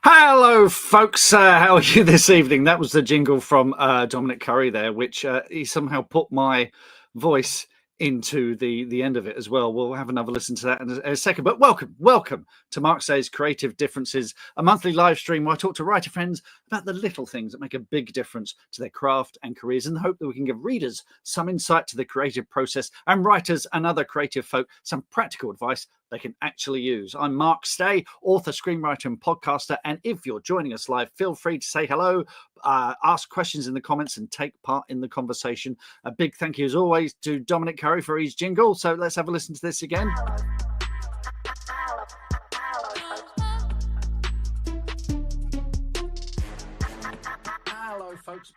Hello, folks. How are you this evening? That was the jingle from Dominic Curry there, which he somehow put my voice into the end of it as well. We'll have another listen to that in a second. But welcome to Mark Say's Creative Differences, a monthly live stream where I talk to writer friends about the little things that make a big difference to their craft and careers, in the hope that we can give readers some insight to the creative process and writers and other creative folk some practical advice they can actually use. I'm Mark Stay, author, screenwriter, and podcaster. And if you're joining us live, feel free to say hello, ask questions in the comments, and take part in the conversation. A big thank you, as always, to Dominic Curry for his jingle. So let's have a listen to this again. Hello, folks.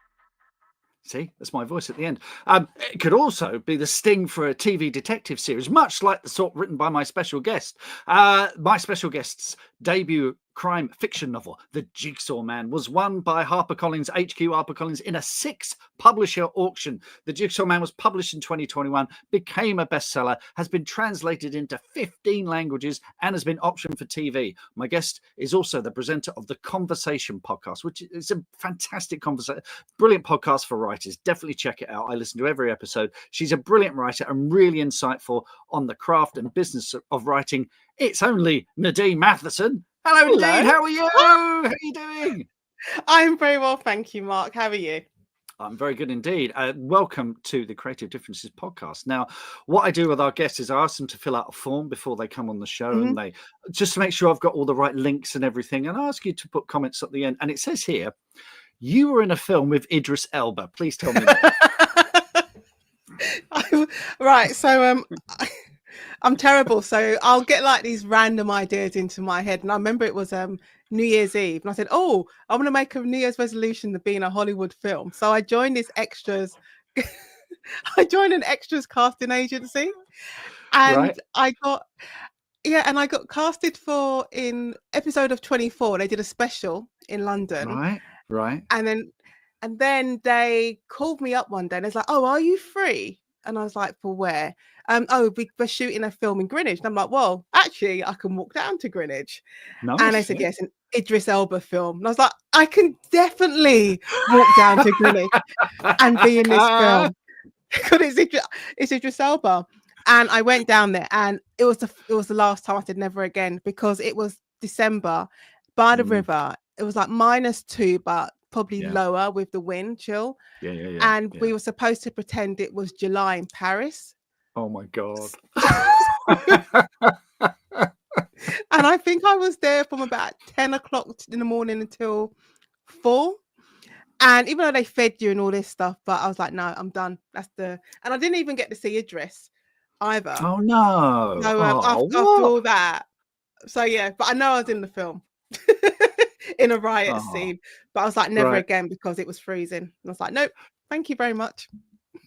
See, that's my voice at the end. It could also be the sting for a TV detective series, much like the sort written by my special guest. My special guest's debut crime fiction novel, The Jigsaw Man, was won by HarperCollins, HQ HarperCollins, in a 6-publisher auction. The Jigsaw Man was published in 2021, became a bestseller, has been translated into 15 languages, and has been optioned for TV. My guest is also the presenter of the Conversation podcast, which is a fantastic conversation, brilliant podcast for writers. Definitely check it out. I listen to every episode. She's a brilliant writer and really insightful on the craft and business of writing. It's only Nadine Matheson. Hello, Nadine. How are you? How are you doing? I'm very well, thank you, Mark. How are you? I'm very good indeed. Welcome to the Creative Differences podcast. Now, what I do with our guests is I ask them to fill out a form before they come on the show, and they just to make sure I've got all the right links and everything. And I ask you to put comments at the end. And it says here, you were in a film with Idris Elba. Please tell me that. Right. So I'm terrible. So I'll get like these random ideas into my head. And I remember it was New Year's Eve. And I said, oh, I want to make a New Year's resolution to be in a Hollywood film. So I joined this extras. I joined an extras casting agency. And I got casted for in episode of 24. They did a special in London. Right. And then they called me up one day and it's like, oh, are you free? And I was like, for where? We're shooting a film in Greenwich. And I'm like, well, actually, I can walk down to Greenwich. Nice, and they said, yes, an Idris Elba film. And I was like, I can definitely walk down to Greenwich and be in this film. Because it's Idris Elba. And I went down there and it was the last time I said never again, because it was December by the river. It was like -2, but probably lower with the wind chill. And we were supposed to pretend it was July in Paris. Oh my God. And I think I was there from about 10 o'clock in the morning until 4. And even though they fed you and all this stuff, but I was like, no, I'm done. And I didn't even get to see Idris either. Oh no. So after all that. So yeah, but I know I was in the film. In a riot scene, but I was like, never again, because it was freezing. And I was like, nope, thank you very much.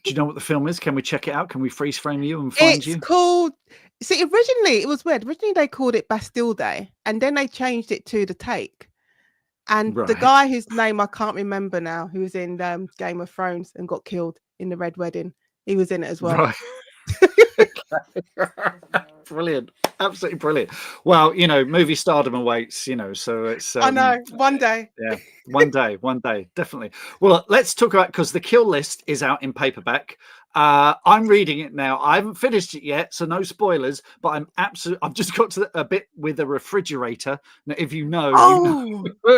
Do you know what the film is? Can we check it out? Can we freeze frame you and find you? It's called, originally it was weird. Originally they called it Bastille Day, and then they changed it to The Take. And the guy whose name I can't remember now, who was in Game of Thrones and got killed in the Red Wedding, he was in it as well. Brilliant, absolutely brilliant. Well, movie stardom awaits, so it's I know, one day. Yeah, one day, definitely. Well, let's talk about, because The Kill List is out in paperback. I'm reading it now. I haven't finished it yet, so no spoilers, but I've just got to a bit with a refrigerator. Now, if you know, you know.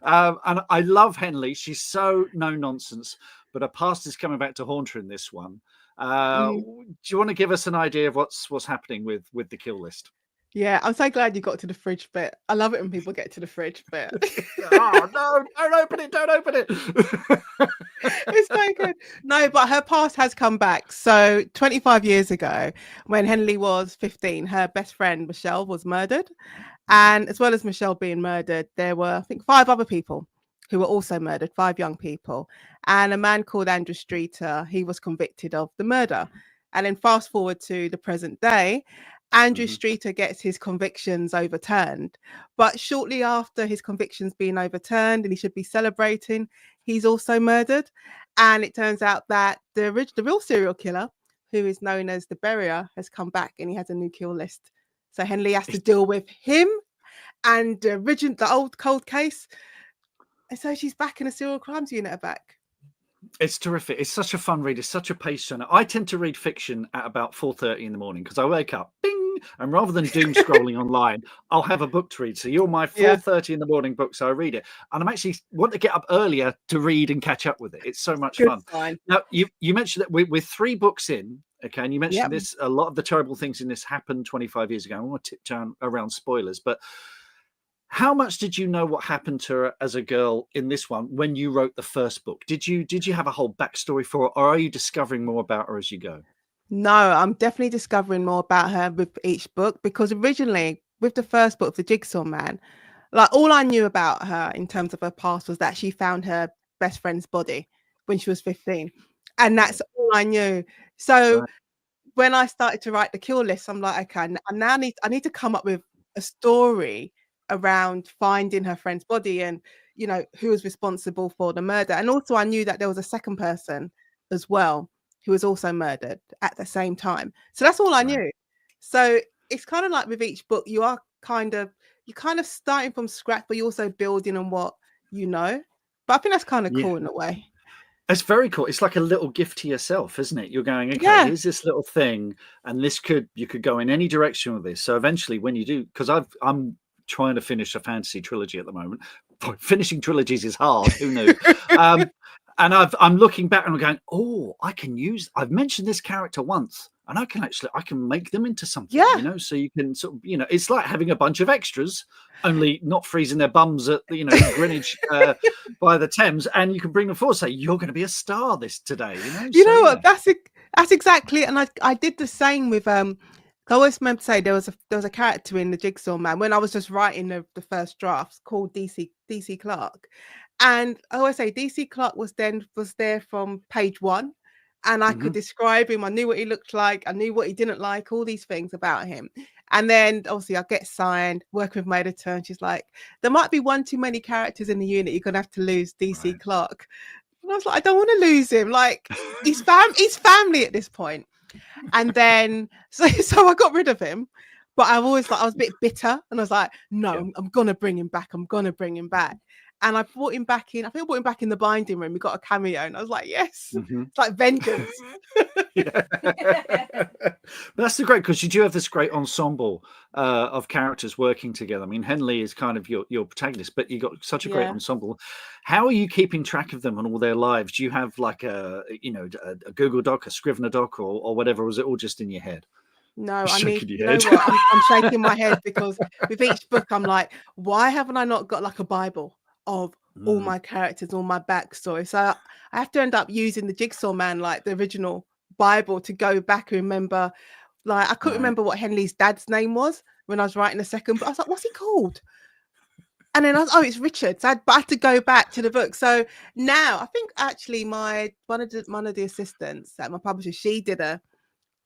And I love Henley. She's so no nonsense, but her past is coming back to haunt her in this one. Do you want to give us an idea of what's happening with The Kill List? Yeah, I'm so glad you got to the fridge bit. I love it when people get to the fridge bit. Oh no, don't open it. It's so good. No, but her past has come back. So 25 years ago, when Henley was 15, her best friend Michelle was murdered. And as well as Michelle being murdered, there were, I think, 5 other people who were also murdered, 5 young people. And a man called Andrew Streeter, he was convicted of the murder. And then fast forward to the present day, Andrew Streeter gets his convictions overturned. But shortly after his convictions being overturned and he should be celebrating, he's also murdered. And it turns out that the real serial killer, who is known as the Burier, has come back and he has a new kill list. So Henley has to deal with him and the old cold case. And so she's back in a serial crimes unit back. It's terrific. It's such a fun read. It's such a page turner. I tend to read fiction at about 4:30 in the morning because I wake up, bing, and rather than doom scrolling online, I'll have a book to read. So you're my 4:30 in the morning book, so I read it, and I'm actually want to get up earlier to read and catch up with it. It's so much fun. Sign. Now you mentioned that we're 3 books in, okay, and you mentioned this. A lot of the terrible things in this happened 25 years ago. I want to tiptoe around spoilers, but how much did you know what happened to her as a girl in this one when you wrote the first book? Did you have a whole backstory for her, or are you discovering more about her as you go? No, I'm definitely discovering more about her with each book, because originally with the first book, The Jigsaw Man, like all I knew about her in terms of her past was that she found her best friend's body when she was 15. And that's all I knew. So when I started to write the kill list, I'm like, okay, I need to come up with a story around finding her friend's body and, you know, who was responsible for the murder. And also I knew that there was a second person as well who was also murdered at the same time. So that's all I knew. So it's kind of like with each book, you're kind of starting from scratch, but you're also building on what you know. But I think that's kind of cool in a way. It's very cool. It's like a little gift to yourself, isn't it? You're going, okay, here's this little thing, and you could go in any direction with this. So eventually when you do, because I'm trying to finish a fantasy trilogy at the moment. Finishing trilogies is hard. Who knew? And I'm looking back and I'm going, oh, I've mentioned this character once, and I can make them into something, you know, so you can sort of, you know, it's like having a bunch of extras, only not freezing their bums at, you know, Greenwich by the Thames, and you can bring them forward, say, you're going to be a star today, you know? You know what? That's exactly it. And I did the same with, I always remember to say there was a character in The Jigsaw Man when I was just writing the first drafts called DC Clark. And I always say DC Clark was there from page 1, and I could describe him. I knew what he looked like. I knew what he didn't like, all these things about him. And then obviously I get signed, working with my editor, and she's like, there might be one too many characters in the unit. You're going to have to lose DC Clark. And I was like, I don't want to lose him. Like he's family at this point. And then so I got rid of him, but I was a bit bitter, and I was like, no, I'm gonna bring him back. And I brought him back in. I think I brought him back in the binding room. We got a cameo, and I was like, yes, it's like vengeance. That's the great, because you do have this great ensemble of characters working together. I mean, Henley is kind of your protagonist, but you got such a great ensemble. How are you keeping track of them and all their lives? Do you have like a Google Doc, a Scrivener doc, or whatever? Or is it all just in your head? No, you know what? I'm shaking my head, because with each book, I'm like, why haven't I not got like a Bible of all my characters, all my backstory? So I have to end up using the Jigsaw Man, like the original Bible, to go back and remember. Like I couldn't remember what Henley's dad's name was when I was writing the second book. I was like, what's he called? And then I was, it's Richard. So I had to go back to the book. So now I think actually one of the assistants at my publisher, she did a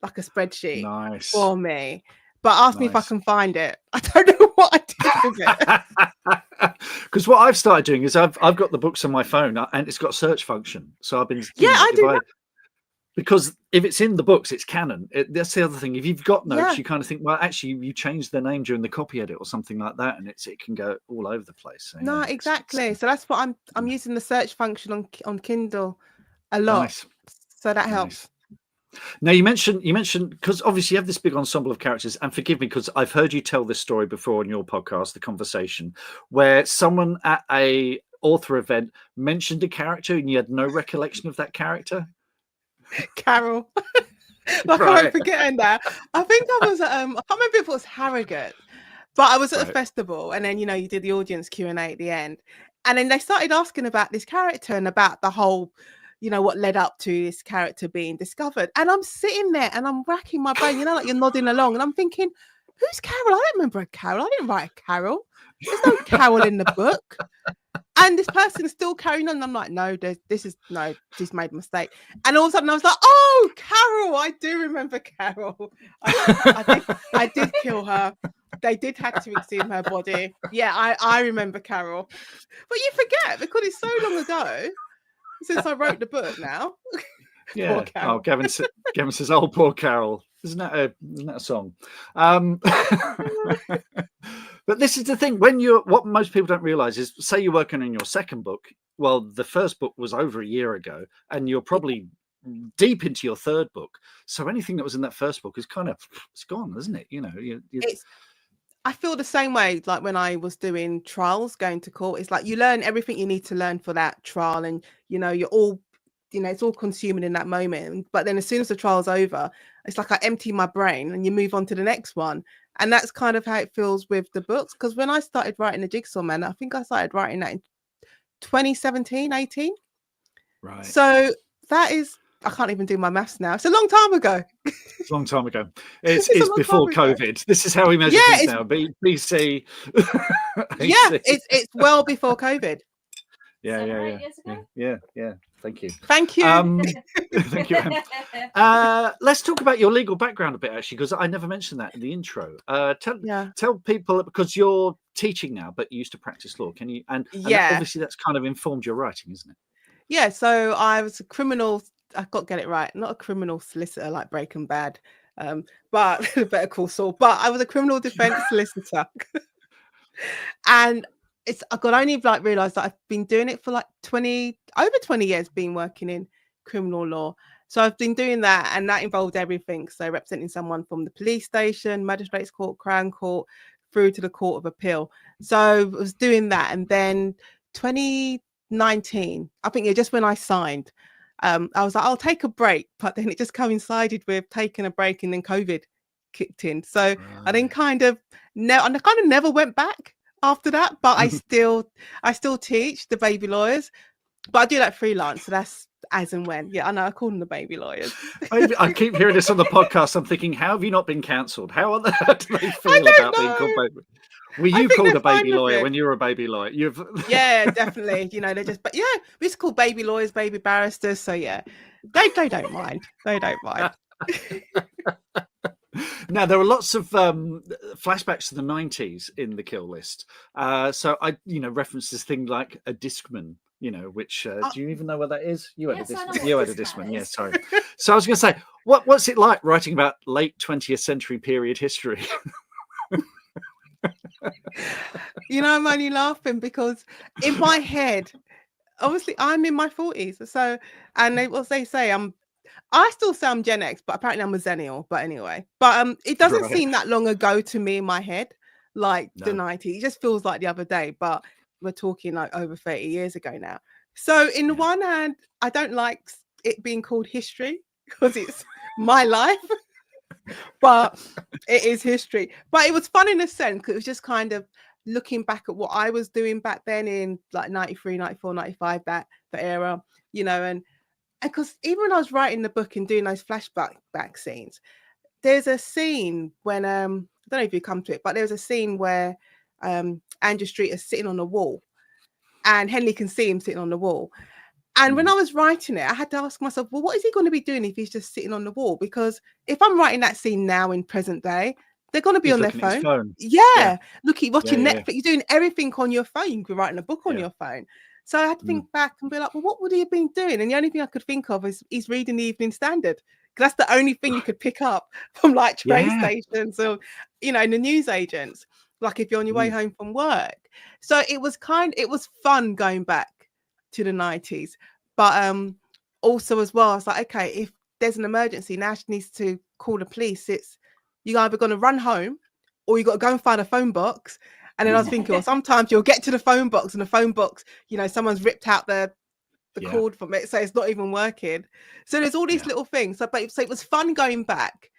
spreadsheet for me, but asked me if I can find it. I don't know what I did with it. Because what I've started doing is I've got the books on my phone, and it's got a search function. So I've been I do. Because if it's in the books, it's canon. That's the other thing. If you've got notes, you kind of think, well, actually, you changed the name during the copy edit or something like that, and it can go all over the place. So, no, exactly. So that's what I'm using the search function on Kindle a lot. So that helps. Now you mentioned because obviously you have this big ensemble of characters, and forgive me because I've heard you tell this story before on your podcast, The Conversation, where someone at a author event mentioned a character and you had no recollection of that character. Carol. I won't forget that. I think I was I can't remember if it was Harrogate, but I was at a festival, and then you did the audience Q&A at the end, and then they started asking about this character and about the whole, what led up to this character being discovered. And I'm sitting there and I'm racking my brain, like you're nodding along, and I'm thinking, who's Carol? I don't remember a Carol. I didn't write a Carol. There's no Carol in the book. And this person is still carrying on. And I'm like, no, she's made a mistake. And all of a sudden I was like, oh, Carol, I do remember Carol. I did kill her. They did have to exhume her body. Yeah, I remember Carol. But you forget, because it's so long ago since I wrote the book now. Yeah. Oh, Gavin says, oh, poor Carol. Isn't that a song? But this is the thing, what most people don't realize is, say you're working on your second book. Well, the first book was over a year ago, and you're probably deep into your third book. So anything that was in that first book is kind of, it's gone, isn't it? You know, I feel the same way, like when I was doing trials, going to court. It's like you learn everything you need to learn for that trial, and you're all, it's all consuming in that moment. But then as soon as the trial's over, it's like I empty my brain and you move on to the next one. And that's kind of how it feels with the books. Because when I started writing the Jigsaw Man, I think I started writing that in 2017, 18. Right. So that is, I can't even do my maths now. It's a long time ago. It's a long time ago. It's before COVID. This is how we measure things now. BC. Yeah, it's well before COVID. Yeah. Thank you. Thank you. Thank you. Let's talk about your legal background a bit, actually, because I never mentioned that in the intro. Tell people, because you're teaching now, but you used to practice law. Can you? And obviously that's kind of informed your writing, isn't it? Yeah. So I was a criminal. I've got to get it right. Not a criminal solicitor like Breaking Bad, but Better Call Saul. But I was a criminal defense solicitor, and I could only realize that I've been doing it for like over 20 years, been working in criminal law. So I've been doing that, and that involved everything. So representing someone from the police station, magistrates court, crown court, through to the court of appeal. So I was doing that, and then 2019, I think just when I signed, I was like, I'll take a break, but then it just coincided with taking a break, and then COVID kicked in. So I then kind of never went back after that, but I still teach the baby lawyers, but I do that freelance, so that's as and when. I know I call them the baby lawyers. I keep hearing this on the podcast. I'm thinking, how have you not been cancelled? How do they feel about being called baby? Were you called a baby lawyer when you were a baby lawyer? Yeah, definitely. They're just, but we just call baby lawyers baby barristers. So they don't mind. They don't mind. Now, there are lots of flashbacks to the 90s in the kill list. So I, reference this thing like a Discman, which do you even know what that is? You had a Discman. You had a Discman. Yeah, sorry. So I was going to say, what's it like writing about late 20th century period history? I'm only laughing because in my head, obviously I'm in my 40s. So, and they say I still say I'm Gen X, but apparently I'm a Zennial. But anyway, it doesn't seem that long ago to me in my head, like the 90s. It just feels like the other day, but we're talking like over 30 years ago now. So in one hand, I don't like it being called history because it's my life, but it is history. But it was fun in a sense because it was just kind of looking back at what I was doing back then in like 93, 94, 95, that era, and because even when I was writing the book and doing those flashback scenes, there's a scene when I don't know if you come to it, but there's a scene where Andrew Street is sitting on a wall, and Henley can see him sitting on the wall. And when I was writing it, I had to ask myself, well, what is he going to be doing if he's just sitting on the wall? Because if I'm writing that scene now in present day, they're going to be on their phone. Yeah. Watching Netflix. You're doing everything on your phone. You could be writing a book on your phone. So I had to think back and be like, well, what would he have been doing? And the only thing I could think of is he's reading the Evening Standard. Because that's the only thing you could pick up from like train stations or, in the news agents, like if you're on your way home from work. So it was fun going back to the 90s. But also as well, I was like, okay, if there's an emergency, Nash needs to call the police. You're either going to run home or you got to go and find a phone box. And then I was thinking, well, sometimes you'll get to the phone box and the phone box, someone's ripped out the cord from it, so it's not even working. So there's all these little things. So it was fun going back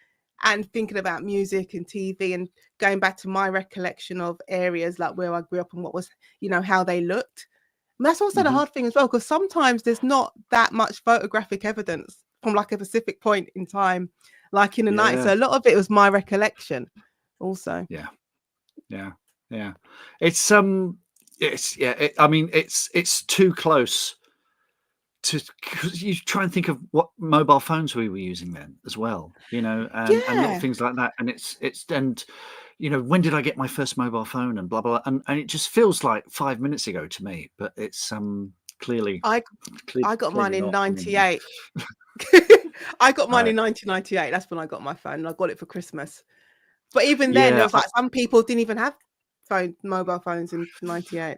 and thinking about music and TV and going back to my recollection of areas like where I grew up and what was, how they looked. And that's also the hard thing as well, because sometimes there's not that much photographic evidence from like a specific point in time, like in the night. So a lot of it was my recollection also. Yeah. It's it's too close to, because you try and think of what mobile phones we were using then as well, and little things like that. And when did I get my first mobile phone and blah blah, and it just feels like 5 minutes ago to me, but it's clearly I got mine in 98. I got mine in 1998. That's when I got my phone, and I got it for Christmas. But even then, there was like some people didn't even have mobile phones in 98?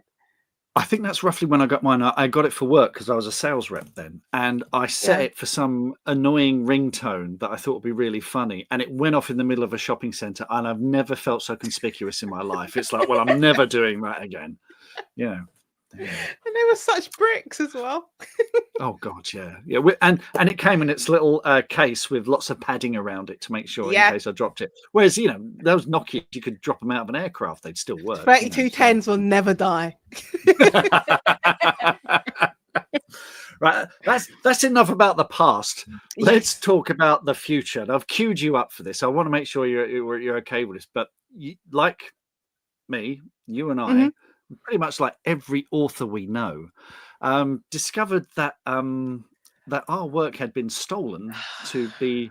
I think that's roughly when I got mine. I got it for work because I was a sales rep then, and I set Yeah. it for some annoying ringtone that I thought would be really funny, and it went off in the middle of a shopping centre, and I've never felt so conspicuous in my life. It's like, well, I'm never doing that again. Yeah. And they were such bricks as well. Oh God, yeah. And it came in its little case with lots of padding around it to make sure in case I dropped it. Whereas those Nokia, you could drop them out of an aircraft, they'd still work. 3210s will never die. Right, that's enough about the past. Let's talk about the future. And I've queued you up for this. I want to make sure you're okay with this. But like me, you and I, pretty much like every author we know, discovered that that our work had been stolen to be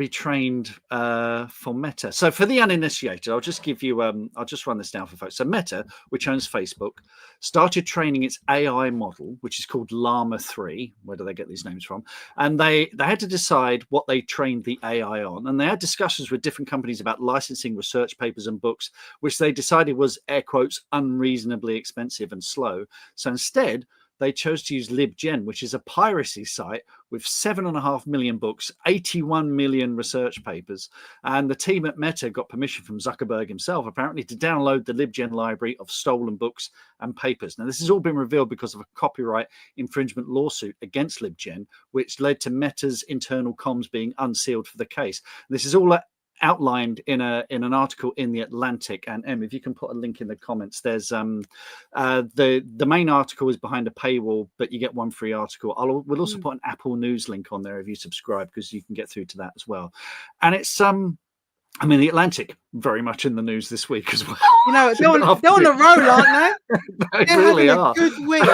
trained for Meta. So for the uninitiated, I'll just give you I'll just run this down for folks. So Meta, which owns Facebook, started training its AI model, which is called Llama 3. Where do they get these names from? And they had to decide what they trained the AI on, and they had discussions with different companies about licensing research papers and books, which they decided was, air quotes, unreasonably expensive and slow. So instead, they chose to use LibGen, which is a piracy site with 7.5 million books, 81 million research papers. And the team at Meta got permission from Zuckerberg himself, apparently, to download the LibGen library of stolen books and papers. Now, this has all been revealed because of a copyright infringement lawsuit against LibGen, which led to Meta's internal comms being unsealed for the case. This is all outlined in an article in The Atlantic. And Em, if you can put a link in the comments, there's the main article is behind a paywall, but you get one free article. We'll also put an Apple News link on there if you subscribe, because you can get through to that as well. And it's I mean, The Atlantic, very much in the news this week as well. You know, they're on the roll, aren't they? They really are. Good week.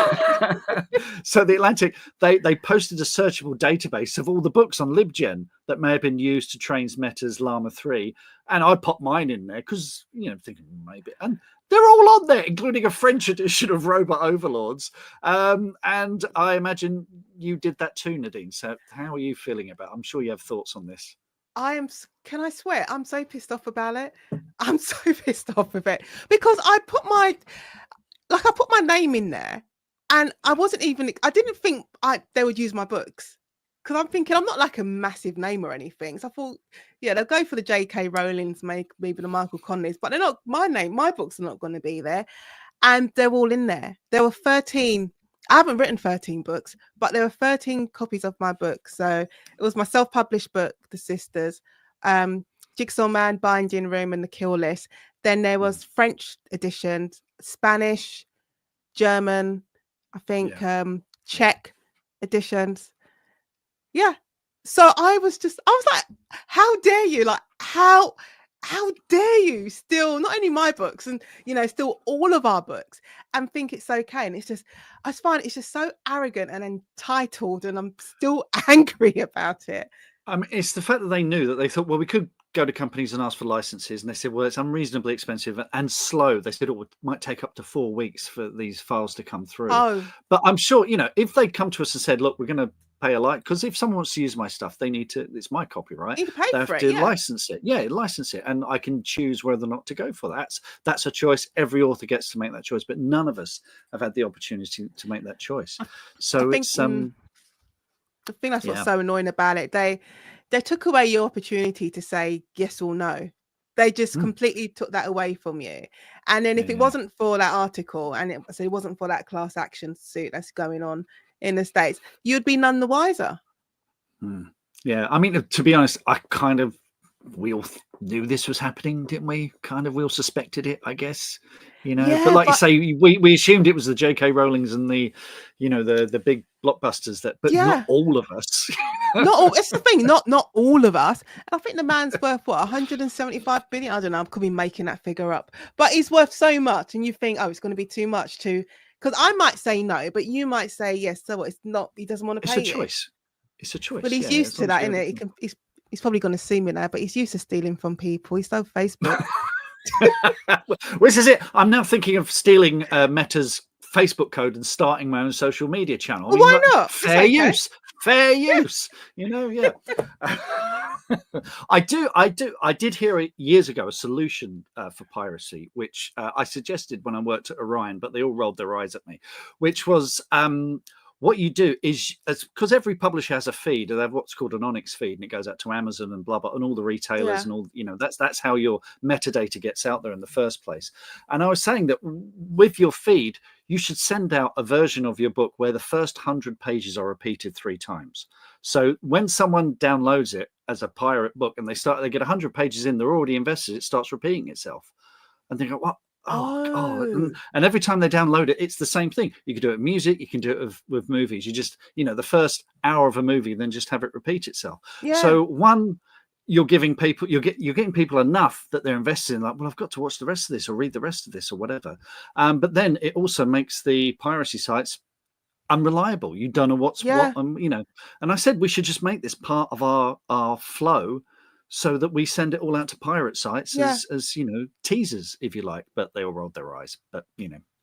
So The Atlantic, they posted a searchable database of all the books on LibGen that may have been used to train Meta's Llama 3. And I popped mine in there because, thinking maybe. And they're all on there, including a French edition of Robot Overlords. And I imagine you did that too, Nadine. So how are you feeling about it? I'm sure you have thoughts on this. Can I swear? I'm so pissed off about it. I'm so pissed off with it because I put my name in there, and I didn't think they would use my books, because I'm thinking I'm not like a massive name or anything. So I thought, they'll go for the J.K. Rowling's, maybe the Michael Conleys, but they're not. My name, my books are not going to be there, and they're all in there. There were 13. I haven't written 13 books, but there were 13 copies of my book. So it was my self-published book, The Sisters, Jigsaw Man, Binding Room, and The Kill List. Then there was French editions, Spanish, German, I think, Czech editions. Yeah. So I was like, how dare you? Like, how dare you steal not only my books and steal all of our books and think it's okay? And I find it's just so arrogant and entitled, and I'm still angry about it. It's the fact that they knew that they thought, well, we could go to companies and ask for licenses, and they said, well, it's unreasonably expensive and slow. They said it might take up to 4 weeks for these files to come through. But I'm sure, if they'd come to us and said, look, we're going to pay because if someone wants to use my stuff, they need to, it's my copyright. You pay they have for to it, license it. Yeah, license it. And I can choose whether or not to go for that. That's a choice. Every author gets to make that choice, but none of us have had the opportunity to make that choice. So I think that's what's so annoying about it. They took away your opportunity to say yes or no. They just completely took that away from you. And then if it wasn't for that article, and it wasn't for that class action suit that's going on in the States, you'd be none the wiser. Yeah, I mean, to be honest, we all knew this was happening, didn't we? We all suspected it, I guess. But like you say, we assumed it was the J.K. Rowlings and the big blockbusters but not all of us. Not all. It's the thing. Not all of us. And I think the man's worth 175 billion. I don't know. I could be making that figure up, but he's worth so much. And you think, it's going to be too much because I might say no, but you might say yes. So it's not. He doesn't want to pay. It's a choice. It's a choice. But he's used to that, isn't it? He's probably going to see me now, but he's used to stealing from people. He's so Facebook. This is it. I'm now thinking of stealing Meta's Facebook code and starting my own social media channel. Well, why not? Fair use. Yeah. I did hear it years ago, a solution for piracy, which I suggested when I worked at Orion, but they all rolled their eyes at me, which was what you do is, because every publisher has a feed, they have what's called an Onyx feed, and it goes out to Amazon and blah, blah, and all the retailers and all, that's how your metadata gets out there in the first place. And I was saying that with your feed, you should send out a version of your book where the first 100 pages are repeated 3 times. So when someone downloads it as a pirate book and they get 100 pages in, they're already invested, it starts repeating itself. And they go, what? And every time they download it, it's the same thing. You can do it with music, you can do it with movies. You just, the first hour of a movie, then just have it repeat itself. So you're getting people enough that they're invested in, like, well, I've got to watch the rest of this or read the rest of this or whatever. But then it also makes the piracy sites unreliable. You don't know what's what, and I said we should just make this part of our flow, so that we send it all out to pirate sites as teasers, if you like. But they all rolled their eyes. But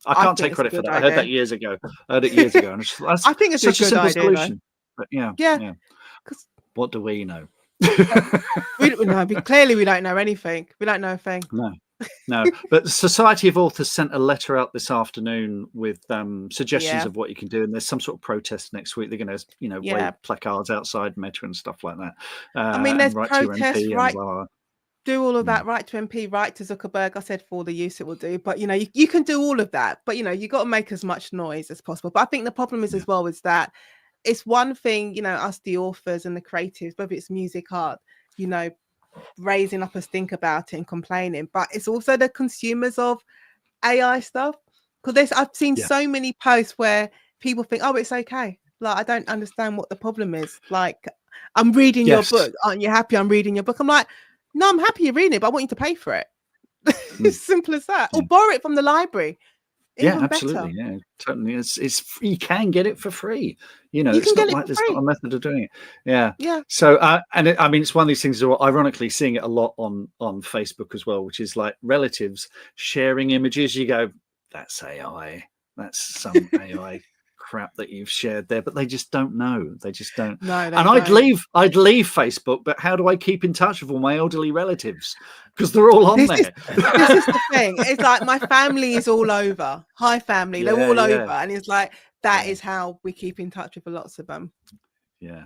I can't take credit for that. I heard that years ago. And I think it's just a good idea, solution. But what do we know? We don't know. Clearly, we don't know anything. We don't know a thing. No. But the Society of Authors sent a letter out this afternoon with suggestions of what you can do, and there's some sort of protest next week. They're going to wave placards outside Meta and stuff like that. I mean, there's protests, right? Do all of that, right to MP, right to Zuckerberg. I said for the use it will do, but you can do all of that, but you got to make as much noise as possible. But I think the problem is as well is that it's one thing, us the authors and the creatives, whether it's music, art, raising up a stink about it and complaining, but it's also the consumers of AI stuff, because I've seen so many posts where people think, oh, it's okay, like I don't understand what the problem is, like I'm reading your book, aren't you happy I'm reading your book? I'm like, no, I'm happy you're reading it, but I want you to pay for it. It's simple as that. Or borrow it from the library. Even absolutely better. Totally. It's you can get it for free. You it's can not like there's not a method of doing it. Yeah. So it's one of these things. Ironically, seeing it a lot on Facebook as well, which is like relatives sharing images. You go, that's AI. That's some AI crap that you've shared there, but they just don't know. They just don't. No, and I'd leave Facebook, but how do I keep in touch with all my elderly relatives? Because they're all on there. This is the thing. It's like my family is all over. Hi, family. They're all over, and it's like that is how we keep in touch with lots of them. Yeah,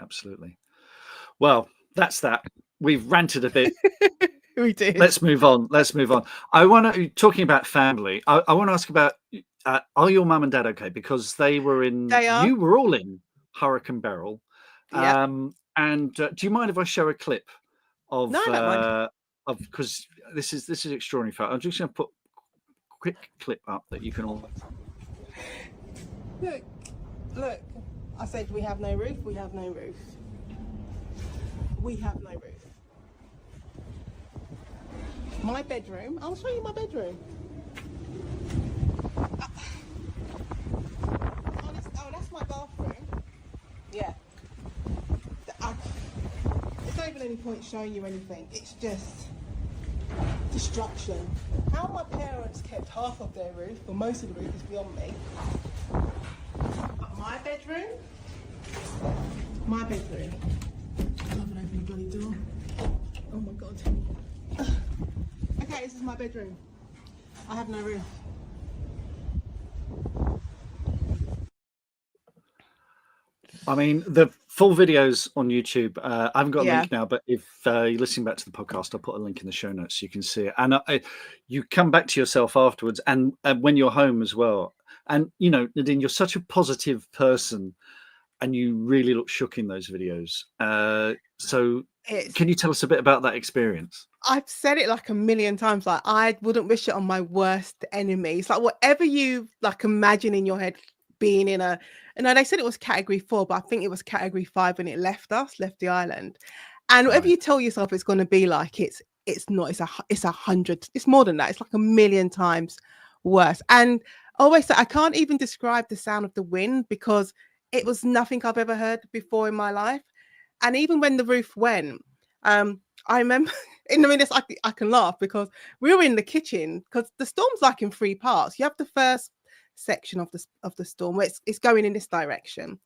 absolutely. Well, that's that. We've ranted a bit. We did. Let's move on. I want to, talking about family, I want to ask about, are your mum and dad okay? Because you were all in Hurricane Beryl. And do you mind if I show a clip of, no, I don't mind. Because this is extraordinary. I'm just going to put a quick clip up that you can all look. I said we have no roof. We have no roof. We have no roof. My bedroom. I'll show you my bedroom. Oh, that's my bathroom. Yeah. There's not even any point showing you anything. It's just destruction. How my parents kept half of their roof, or most of the roof, is beyond me. But my bedroom. I haven't opened the bloody door. Oh my god. Okay, this is my bedroom. I have no roof. I mean, the full video's on YouTube. I haven't got a link now, but if you're listening back to the podcast, I'll put a link in the show notes so you can see it. And you come back to yourself afterwards, and when you're home as well. And, Nadine, you're such a positive person, and you really look shook in those videos. So can you tell us a bit about that experience? I've said it like a million times. Like, I wouldn't wish it on my worst enemy. It's like whatever you like imagine in your head being in a, they said it was category 4, but I think it was category 5 when it left the island. And whatever you tell yourself it's going to be like, it's not. It's 100. It's more than that. It's like a million times worse. And I always say I can't even describe the sound of the wind, because it was nothing I've ever heard before in my life. And even when the roof went, I remember, I can laugh because we were in the kitchen, because the storm's like in 3 parts. You have the first section of the storm where it's going in this direction,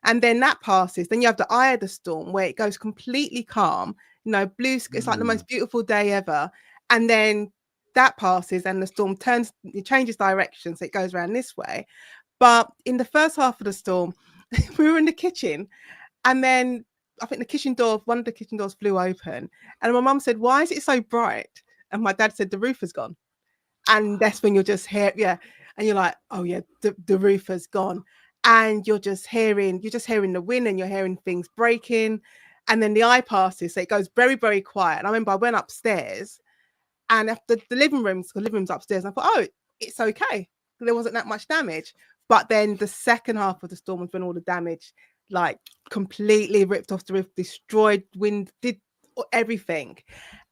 And then that passes. Then you have the eye of the storm where it goes completely calm, blue sky. It's like the most beautiful day ever. And then that passes and the storm it changes direction. So it goes around this way. But in the first half of the storm, we were in the kitchen, and then I think one of the kitchen doors flew open, and my mum said, "Why is it so bright?" And my dad said, "The roof has gone." And that's when you'll just hear, and you're like, "Oh yeah, the roof has gone." And you're just hearing the wind, and you're hearing things breaking, and then the eye passes, so it goes very, very quiet. And I remember I went upstairs, and after the living room's upstairs, and I thought, "Oh, it's okay. There wasn't that much damage." But then the second half of the storm was when all the damage, like, completely ripped off the roof, destroyed, wind, did everything.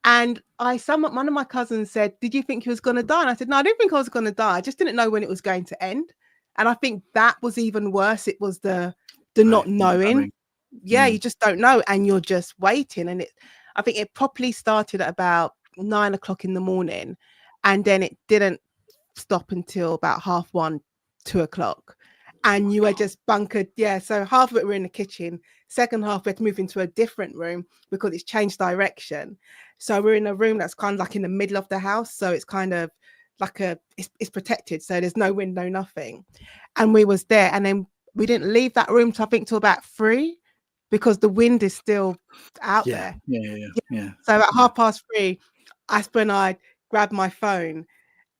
And one of my cousins said, "Did you think he was going to die?" And I said, "No, I didn't think I was going to die. I just didn't know when it was going to end." And I think that was even worse. It was the not knowing. Yeah, you just don't know, and you're just waiting. And I think it properly started at about 9 o'clock in the morning, and then it didn't stop until about 1:30, 2 o'clock. And you were just bunkered. Yeah, so half of it were in the kitchen. Second half, we had to move into a different room because it's changed direction. So we're in a room that's kind of like in the middle of the house. So it's kind of like it's protected. So there's no window, nothing. And we was there. And then we didn't leave that room till about 3, because the wind is still out there. Yeah. So at 3:30, that's when I grabbed my phone,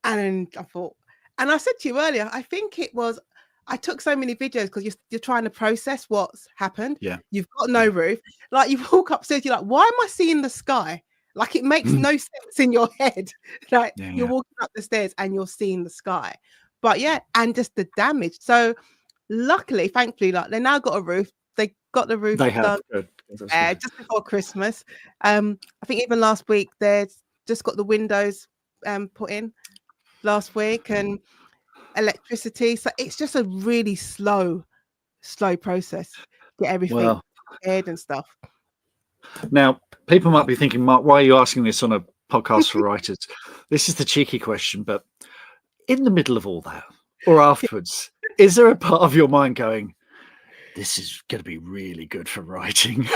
and I thought, and I said to you earlier, I think it was, I took so many videos because you're trying to process what's happened. Yeah. You've got no roof. Like, you walk upstairs, you're like, why am I seeing the sky? Like, it makes no sense in your head. Like, you're walking up the stairs and you're seeing the sky. But yeah, and just the damage. So luckily, thankfully, like, they now got a roof. They got the roof done just before Christmas. I think even last week they just got the windows put in last week, and electricity. So it's just a really slow process to get everything prepared and stuff. Now, people might be thinking, Mark, why are you asking this on a podcast for writers? This is the cheeky question, but in the middle of all that, or afterwards, is there a part of your mind going, this is going to be really good for writing?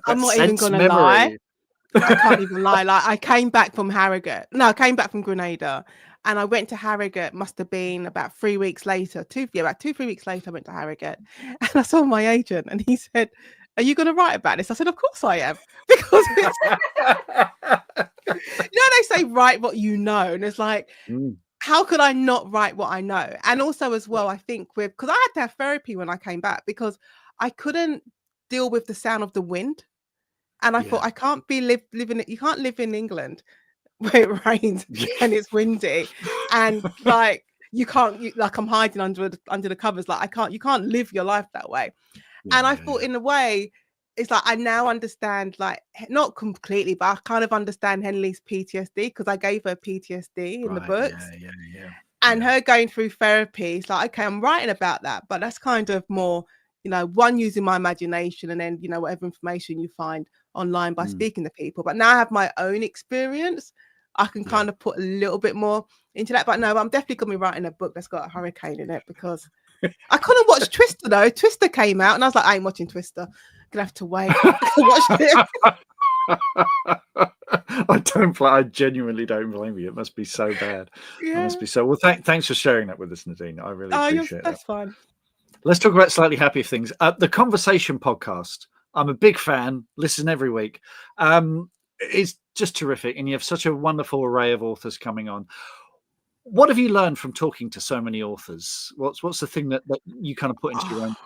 I'm not even going to lie. I can't even lie. Like, I came back from Harrogate. No, I came back from Grenada, and I went to Harrogate. Must have been about 3 weeks later. About 2-3 weeks later, I went to Harrogate, and I saw my agent, and he said, "Are you going to write about this?" I said, "Of course I am," because they say write what you know, and it's like, how could I not write what I know? And also as well, I think because I had to have therapy when I came back, because I couldn't deal with the sound of the wind. And I thought, I can't be living. You can't live in England where it rains and it's windy, and like you can't. Like, I'm hiding under the covers. Like, you can't live your life that way. And I thought, in a way, it's like I now understand, like, not completely, but I kind of understand Henley's PTSD, because I gave her PTSD in the books. And her going through therapy, it's like, okay, I'm writing about that, but that's kind of more, one, using my imagination, and then, whatever information you find online by speaking to people. But now I have my own experience, I can kind of put a little bit more into that. But no, I'm definitely going to be writing a book that's got a hurricane in it, because I couldn't watch Twister though. Twister came out, and I was like, I ain't watching Twister. I'm gonna have to wait to watch it. I genuinely don't blame you. It must be so bad. It must be so. Well, thanks for sharing that with us, Nadine. I really appreciate that. That's fine. Let's talk about slightly happier things. The Conversation podcast. I'm a big fan. Listen every week. It's just terrific, and you have such a wonderful array of authors coming on. What have you learned from talking to so many authors? What's the thing that you kind of put into your own?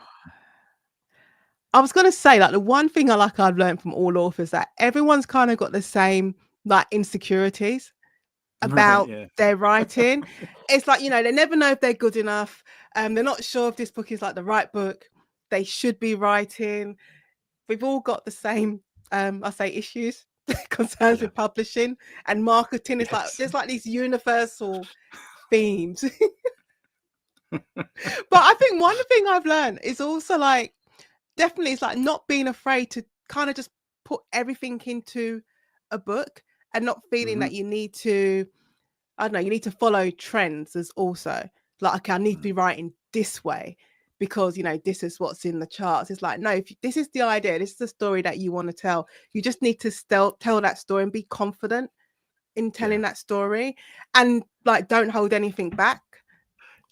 I was going to say, like, the one thing I've learned from all authors, that everyone's kind of got the same, like, insecurities about their writing. It's like, they never know if they're good enough. They're not sure if this book is like the right book they should be writing. We've all got the same, I say, issues, concerns with publishing and marketing. It's like, there's like these universal themes. But I think one thing I've learned is also, like, definitely, it's like not being afraid to kind of just put everything into a book, and not feeling that you need to, I don't know, you need to follow trends as also. Like, okay, I need to be writing this way. because this is what's in the charts. It's like, no, if this is the idea, this is the story that you want to tell, you just need to tell that story and be confident in telling that story, and like don't hold anything back.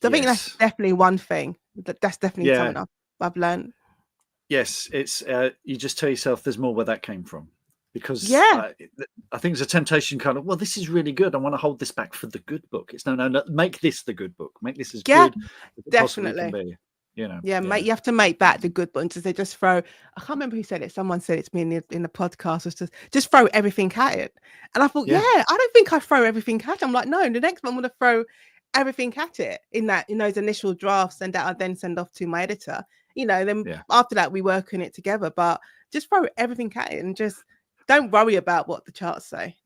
So I think that's definitely one thing. That's definitely something I've learned. Yes, it's you just tell yourself there's more where that came from, because I think it's a temptation kind of, well, this is really good, I want to hold this back for the good book. It's no, make this the good book, make this as good as it possibly can be. Mate, you have to make that the good book. They just throw, I can't remember who said it, someone said it to me in the podcast, was just throw everything at it. And I thought, I don't think I throw everything at it. I'm like, no, the next one I'm going to throw everything at it in those initial drafts, and that I then send off to my editor. Then after that we work on it together, but just throw everything at it and just don't worry about what the charts say.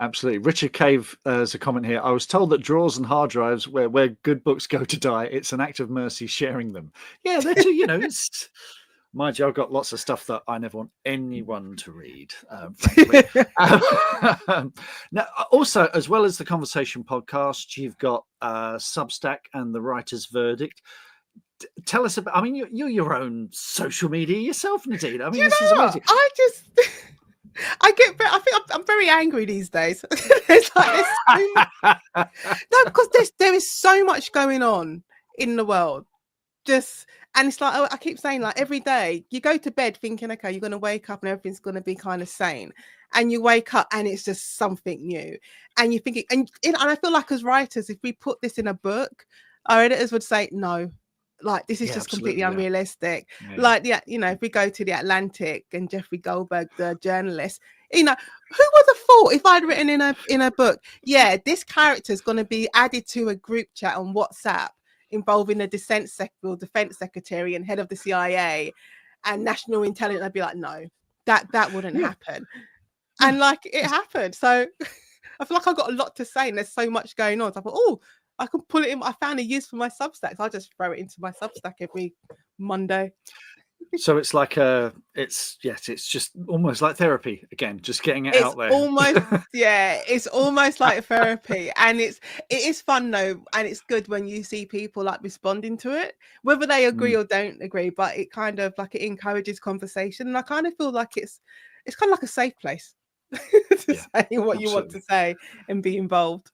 Absolutely. Richard Cave has a comment here. I was told that drawers and hard drives where good books go to die. It's an act of mercy sharing them. Yeah, they're too, it's mind you, I've got lots of stuff that I never want anyone to read, frankly. Now, also, as well as the Conversation podcast, you've got Substack and the Writer's Verdict. Tell us about, I mean, you're your own social media yourself, Nadine. I mean, this is amazing. I think I'm very angry these days. It's like no, because there is so much going on in the world. And it's like, I keep saying, like, every day you go to bed thinking, okay, you're going to wake up and everything's going to be kind of sane, and you wake up and it's just something new, and you're thinking, and I feel like as writers, if we put this in a book, our editors would say no. Like, this is just completely unrealistic. Like, if we go to the Atlantic and Jeffrey Goldberg, the journalist, who would have thought if I'd written in a book, this character is going to be added to a group chat on WhatsApp involving the defense secretary and head of the CIA and national intelligence, I'd be like, no, that wouldn't happen. And like, it happened. So I feel like I've got a lot to say, and there's so much going on. So I thought, I can pull it in. I found a use for my Substack. So I just throw it into my Substack every Monday. So it's like it's just almost like therapy again, just getting it out there. It's almost like therapy, and it is fun though, and it's good when you see people like responding to it, whether they agree or don't agree. But it kind of like, it encourages conversation, and I kind of feel like it's kind of like a safe place to say what you want to say and be involved.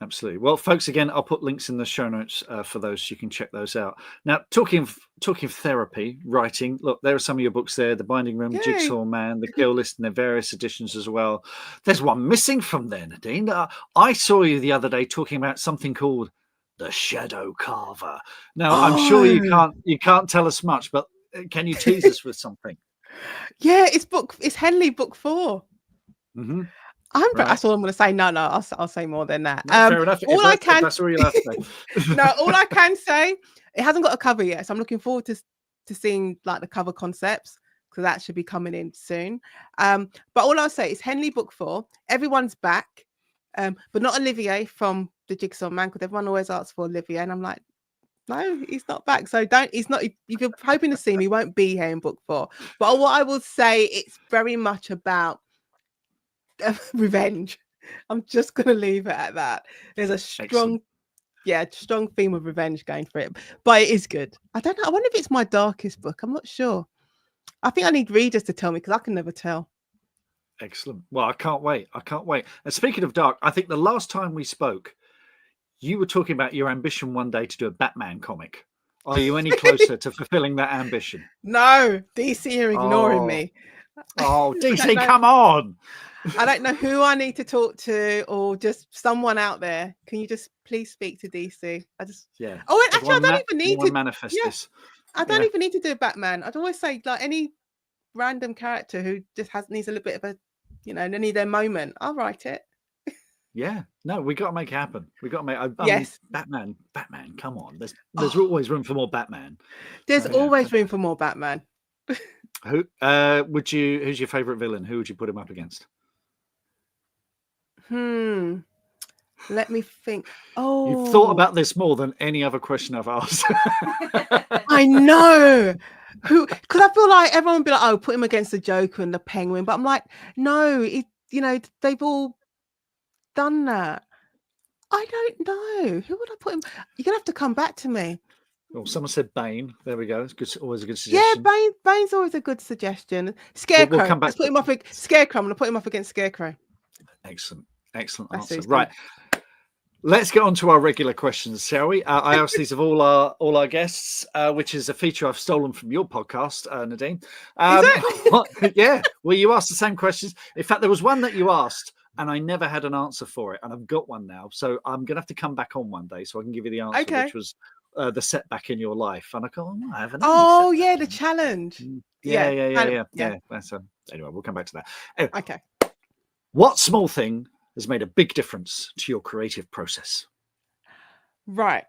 Absolutely. Well, folks, again, I'll put links in the show notes for those, so you can check those out. Now, talking of therapy, writing, look, there are some of your books there: The Binding Room, Jigsaw Man, The Kill List, and their various editions as well. There's one missing from there, Nadine. I saw you the other day talking about something called The Shadow Carver. Now, I'm sure you can't tell us much, but can you tease us with something? Yeah, it's Henley book 4. Mm-hmm. That's all I'm going to say. No, I'll say more than that. Fair enough. That's all you'll have to say. No, all I can say, it hasn't got a cover yet, so I'm looking forward to seeing like the cover concepts, because that should be coming in soon. But all I'll say is Henley book 4. Everyone's back, but not Olivier from the Jigsaw Man, because everyone always asks for Olivier, and I'm like, no, he's not back. So he's not. If you're hoping to see him, he won't be here in book 4. But what I will say, it's very much about revenge. I'm just gonna leave it at that. There's a strong theme of revenge going for it, but it is good. I don't know, I wonder if it's my darkest book. I'm not sure. I think I need readers to tell me, because I can never tell. Excellent. Well, I can't wait. And speaking of dark, I think the last time we spoke, you were talking about your ambition one day to do a Batman comic. Are you any closer to fulfilling that ambition? No, DC are ignoring me. Oh, DC, come on. I don't know who I need to talk to, or just someone out there. Can you just please speak to DC? I don't even need to manifest this. I don't even need to do Batman. I'd always say, like, any random character who just needs a little bit of a, they need their moment, I'll write it. Yeah, no, we got to make it happen. We got to make. I mean, Batman. Come on, there's always room for more Batman. There's always room for more Batman. Who's your favorite villain? Who would you put him up against? Let me think. You've thought about this more than any other question I've asked. I know. Because I feel like everyone would be like, put him against the Joker and the Penguin. But I'm like, no, they've all done that. I don't know. Who would I put him? You're going to have to come back to me. Oh, someone said Bane. There we go. It's good. Always a good Yeah, suggestion. Bane's always a good suggestion. We'll Scarecrow. come back Let's to put him off. Scarecrow. I'm gonna put him off against Scarecrow. Excellent. Excellent That's answer. who's Right. Let's get on to our regular questions, shall we? I ask these of all our guests, which is a feature I've stolen from your podcast, Nadine. Is it? Yeah. Well, you asked the same questions. In fact, there was one that you asked, and I never had an answer for it, and I've got one now. So I'm going to have to come back on one day so I can give you the answer, Okay. which was the setback in your life. And I go, oh, I haven't. Oh yeah, the challenge. Yeah. That's anyway. We'll come back to that. Anyway, Okay. what small thing has made a big difference to your creative process? Right.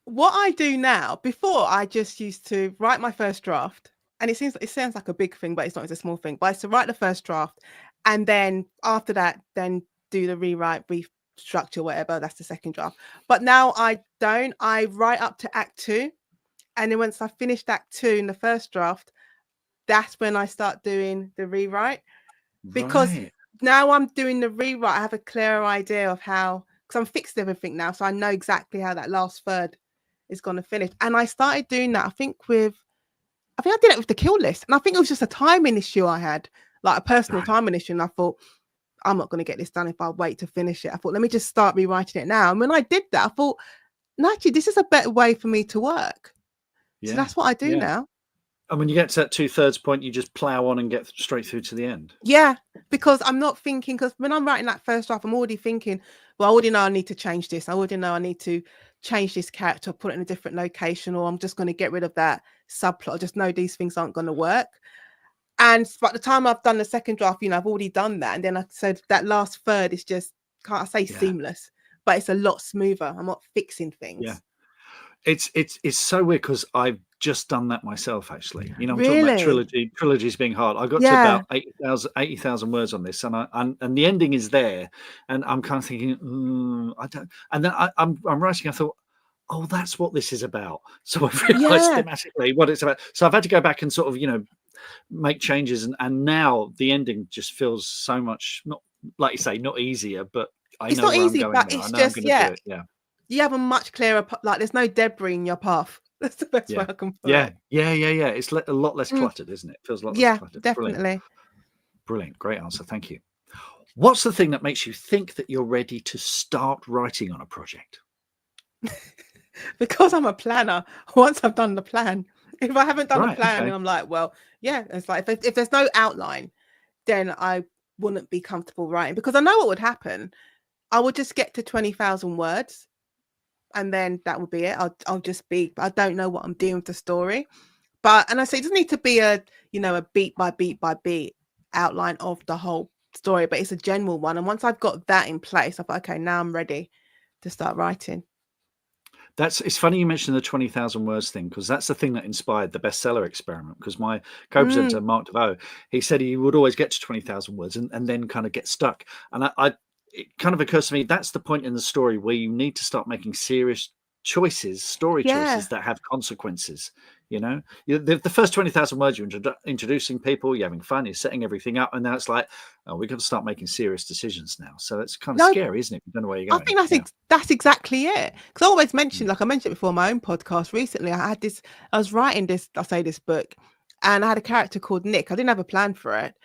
What I do now, before I just used to write my first draft, and it sounds like a big thing, but it's not. It's a small thing. But I used to write the first draft, and then after that, then do the rewrite, restructure, whatever. That's the second draft. But now I don't. I write up to Act 2, and then once I finished Act 2 in the first draft, that's when I start doing the rewrite. Because now I'm doing the rewrite, I have a clearer idea of how, because I'm fixed everything now, so I know exactly how that last third is going to finish. And I started doing that, I think I did it with the kill list, and I think it was just a timing issue I had, like a personal timing issue, and I thought, I'm not going to get this done if I wait to finish it. I thought, let me just start rewriting it now. And when I did that, I thought, no, actually, this is a better way for me to work. So that's what I do now. And when you get to that 2/3 point, you just plow on and get straight through to the end. Yeah, because I'm not thinking, because when I'm writing that first draft, I'm already thinking, well, I already know I need to change this. I already know I need to change this character, put it in a different location, or I'm just going to get rid of that subplot. I just know these things aren't going to work. And by the time I've done the second draft, I've already done that. And then I said that last third is just, can't I say seamless, but it's a lot smoother. I'm not fixing things. Yeah. It's so weird because I've just done that myself, actually. I'm Really? talking about trilogies being hard. I got to about 80,000 words on this, and the ending is there, and I'm kind of thinking, I don't. And then I'm writing. I thought, oh, that's what this is about. So I realised thematically what it's about. So I've had to go back and sort of make changes, and now the ending just feels so much, not like you say, not easier, but it's not easy, but it's just you have a much clearer, like there's no debris in your path. That's the best way I can put it. Yeah. It's a lot less cluttered, isn't it? Feels a lot less cluttered. Definitely. Brilliant. Great answer. Thank you. What's the thing that makes you think that you're ready to start writing on a project? Because I'm a planner. Once I've done the plan, if I haven't done the plan, I'm like, well, it's like if there's no outline, then I wouldn't be comfortable writing, because I know what would happen. I would just get to 20,000 words, and then that would be it. I'll just be, I don't know what I'm doing with the story. And I say it doesn't need to be a beat by beat by beat outline of the whole story, but it's a general one. And once I've got that in place, I thought, okay, now I'm ready to start writing. It's funny you mentioned the 20,000 words thing, because that's the thing that inspired the bestseller experiment. Because my co-presenter, Mark DeVoe, he said he would always get to 20,000 words and then kind of get stuck. And it kind of occurs to me, that's the point in the story where you need to start making serious choices, choices that have consequences. The first 20,000 words, you're introducing people, you're having fun, you're setting everything up, and now it's like, oh, we've got to start making serious decisions now. So it's kind of scary, isn't it? You don't know where you're going. I think that's exactly it. Because I always mention, like I mentioned before, my own podcast recently, I was writing this book, and I had a character called Nick. I didn't have a plan for it.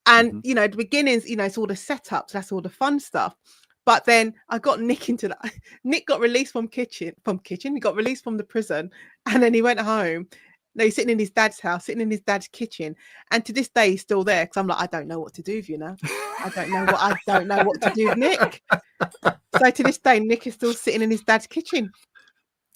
And, the beginnings, it's all the setups, that's all the fun stuff. But then I got Nick into that. Nick got released from kitchen. He got released from the prison, and then he went home. No, he's sitting in his dad's house, sitting in his dad's kitchen. And to this day, he's still there, because I'm like, I don't know what to do with you now. I don't know what to do with Nick. So to this day, Nick is still sitting in his dad's kitchen.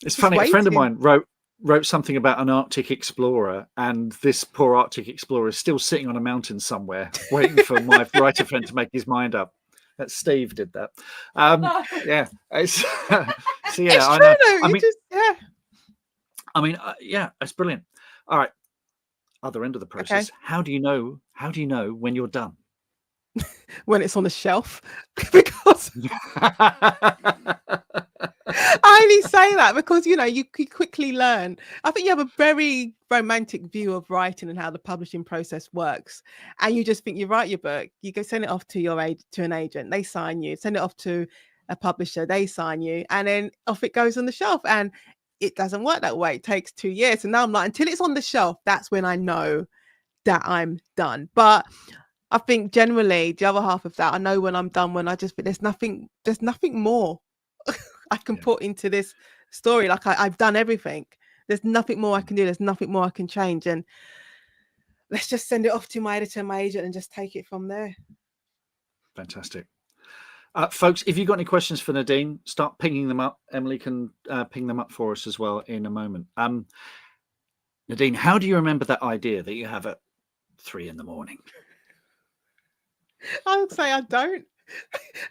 It's funny. A friend of mine wrote something about an Arctic explorer, and this poor Arctic explorer is still sitting on a mountain somewhere waiting for my writer friend to make his mind up. That Steve did that. It's so it's I true, know. though. It's brilliant. All right, other end of the process. Okay. How do you know when you're done? When it's on the shelf. Because I only say that because you quickly learn. I think you have a very romantic view of writing and how the publishing process works, and you just think you write your book, you go send it off to an agent, they sign you, send it off to a publisher, they sign you, and then off it goes on the shelf. And it doesn't work that way. It takes 2 years. And now I'm like, until it's on the shelf, that's when I know that I'm done. But I think generally the other half of that, I know when I'm done, when I just think there's nothing more I can put into this story. Like I've done everything. There's nothing more I can do. There's nothing more I can change. And let's just send it off to my editor and my agent and just take it from there. Fantastic. Folks, if you've got any questions for Nadine, start pinging them up. Emily can ping them up for us as well in a moment. Nadine, how do you remember that idea that you have at 3 a.m? I would say I don't.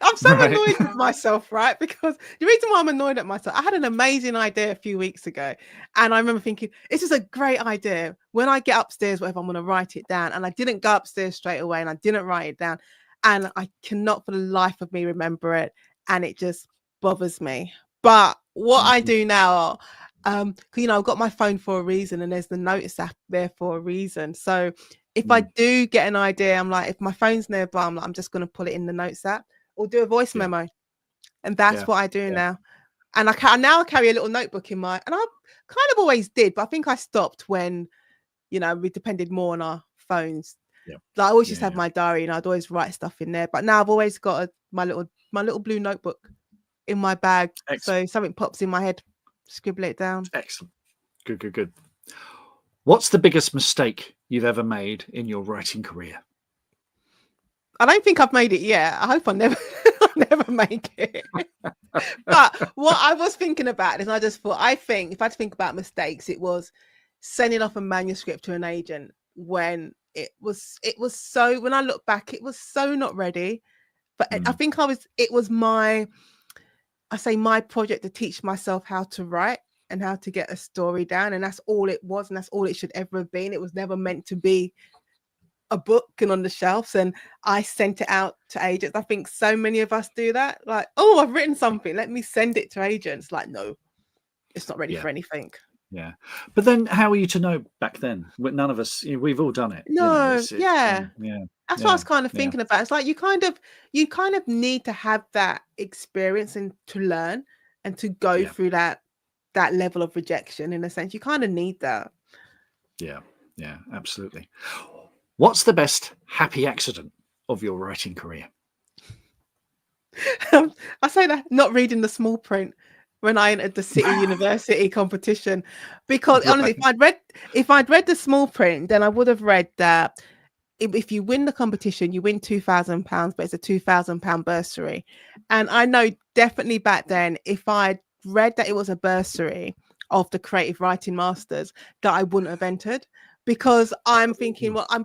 I'm so annoyed with myself, right? Because the reason why I'm annoyed at myself, I had an amazing idea a few weeks ago. And I remember thinking, this is a great idea. When I get upstairs, whatever, I'm going to write it down. And I didn't go upstairs straight away and I didn't write it down. And I cannot for the life of me remember it. And it just bothers me. But what I do now, I've got my phone for a reason and there's the notice app there for a reason. So if I do get an idea, I'm like, if my phone's nearby, I'm just going to put it in the notes app or do a voice memo. And that's what I do now. And I carry a little notebook in my, and I kind of always did, but I think I stopped when, we depended more on our phones. Like I always used to have my diary and I'd always write stuff in there. But now I've always got my little blue notebook in my bag. Excellent. So something pops in my head, scribble it down. Excellent. Good. What's the biggest mistake you've ever made in your writing career? I don't think I've made it yet. I hope I never make it. But what I was thinking about is I just thought, if I had to think about mistakes, it was sending off a manuscript to an agent when it was so, when I look back, it was so not ready. But I think it was my project to teach myself how to write and how to get a story down. And that's all it was. And that's all it should ever have been. It was never meant to be a book and on the shelves. And I sent it out to agents. I think so many of us do that. Like, oh, I've written something. Let me send it to agents. Like, no, it's not ready for anything. Yeah. But then how are you to know back then? None of us, we've all done it. No, That's what I was kind of thinking about. It's like you kind of need to have that experience and to learn and to go through that level of rejection. In a sense, you kind of need that. Yeah, absolutely. What's the best happy accident of your writing career? I say that not reading the small print when I entered the City University competition, because honestly, if I'd read the small print, then I would have read that if you win the competition, you win £2,000, but it's a £2,000 bursary. And I know definitely back then, if I'd read that it was a bursary of the Creative Writing Masters, that I wouldn't have entered, because I'm thinking, I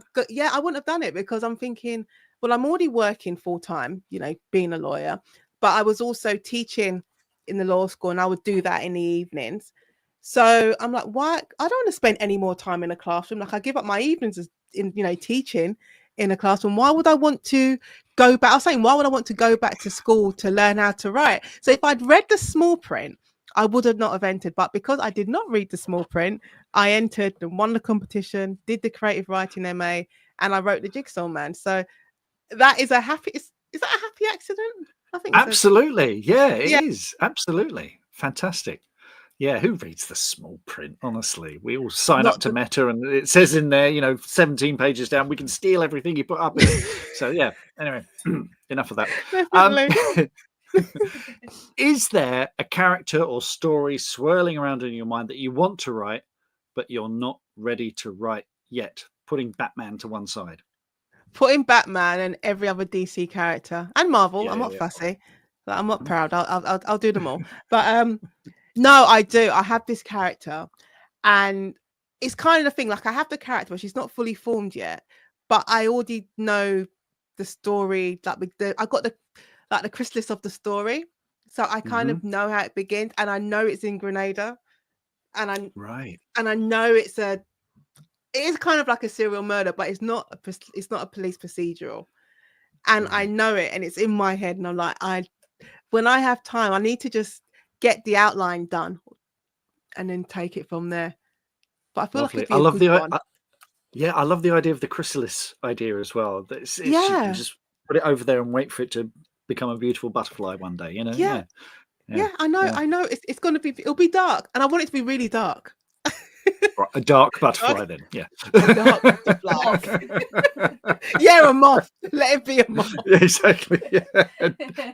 wouldn't have done it, because I'm thinking, well, I'm already working full time, being a lawyer, but I was also teaching in the law school, and I would do that in the evenings. So I'm like, why? I don't want to spend any more time in a classroom. Like I give up my evenings in, teaching in a classroom. Why would I want to go back? I was saying, why would I want to go back to school to learn how to write? So if I'd read the small print, I would have not have entered. But because I did not read the small print, I entered and won the competition, did the creative writing MA, and I wrote the Jigsaw Man. So that is a happy. Is that a happy accident? I think absolutely. So. Yeah, it is. Absolutely. Fantastic. Yeah, who reads the small print? Honestly, we all sign up to Meta, and it says in there, 17 pages down, we can steal everything you put up in it. So yeah. Anyway, enough of that. Is there a character or story swirling around in your mind that you want to write, but you're not ready to write yet? Putting Batman to one side. Putting Batman and every other DC character and Marvel. I'm not fussy. Like, I'm not proud. I'll do them all. But no, I do. I have this character, and it's kind of the thing. Like I have the character, but she's not fully formed yet. But I already know the story. Like I got the chrysalis of the story, so I kind of know how it begins, and I know it's in Grenada, and I know it is kind of like a serial murder, but it's not a police procedural, and I know it, and it's in my head, and I'm like, when I have time, I need to just get the outline done, and then take it from there. But I feel like I love I love the idea of the chrysalis idea as well. You can just put it over there and wait for it to become a beautiful butterfly one day. Yeah, I know. It's going to be. It'll be dark, and I want it to be really dark. Right, a dark butterfly, then. Yeah. A dark butterfly. Yeah, a moth. Let it be a moth. Yeah, exactly. Yeah.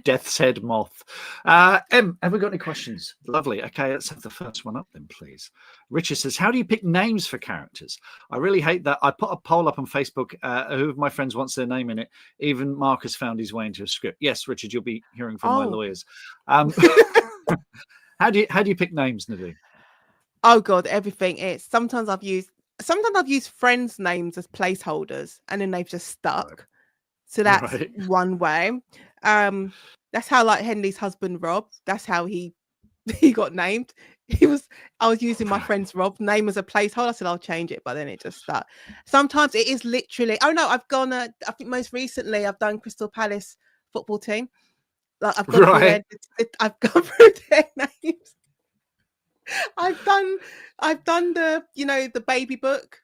Death's head moth. Em, have we got any questions? Lovely. Okay, let's have the first one up then, please. Richard says, how do you pick names for characters? I really hate that. I put a poll up on Facebook. Who of my friends wants their name in it? Even Marcus found his way into a script. Yes, Richard, you'll be hearing from my lawyers. How do you pick names, Nadine? Oh God, everything. It's sometimes I've used friends' names as placeholders, and then they've just stuck. Right. So that's one way. That's how, like, Henley's husband Rob. That's how he got named. I was using my friend's Rob's name as a placeholder. I said I'll change it, but then it just stuck. Sometimes it is literally. Oh no, I've gone. I think most recently I've done Crystal Palace football team. Like I've gone through their names. I've done the the baby book.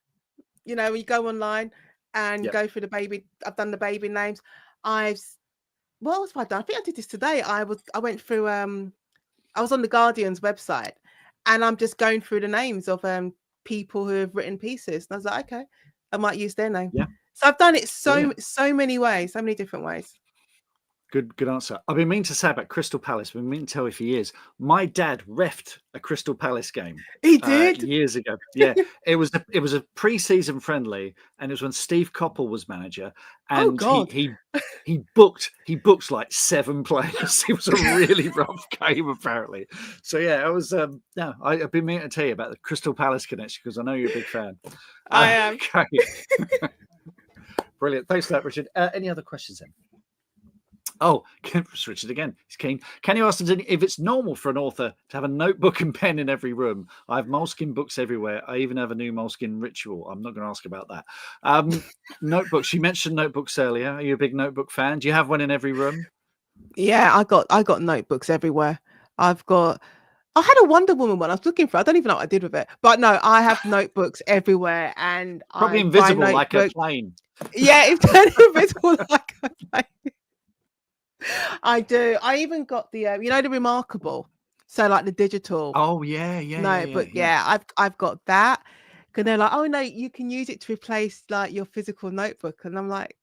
You go online and go through the baby. I've done the baby names. What else have I done? I think I did this today. I went through I was on the Guardian's website, and I'm just going through the names of people who have written pieces. And I was like, okay, I might use their name. Yeah. So I've done it so many ways, so many different ways. Good answer. I've been meaning to say about Crystal Palace. I've been meaning to tell you for years. My dad reffed a Crystal Palace game. He did years ago. Yeah, it was a pre-season friendly, and it was when Steve Coppell was manager. And he booked like 7 players. It was a really rough game, apparently. So yeah, I was. I've been meaning to tell you about the Crystal Palace connection because I know you're a big fan. I am. Okay. Brilliant. Thanks for that, Richard. Any other questions then? Oh, Richard again. He's keen. Can you ask if it's normal for an author to have a notebook and pen in every room? I have Moleskine books everywhere. I even have a new Moleskine ritual. I'm not going to ask about that. Notebooks. You mentioned notebooks earlier. Are you a big notebook fan? Do you have one in every room? Yeah, I got notebooks everywhere. I had a Wonder Woman one I was looking for. I don't even know what I did with it. But no, I have notebooks everywhere, and probably invisible like a plane. Yeah, it's invisible like a plane. I do. I even got the the Remarkable, so like the digital. Oh yeah. Notebook. Yeah, I've got that. Because they're like, oh no, you can use it to replace like your physical notebook, and I'm like,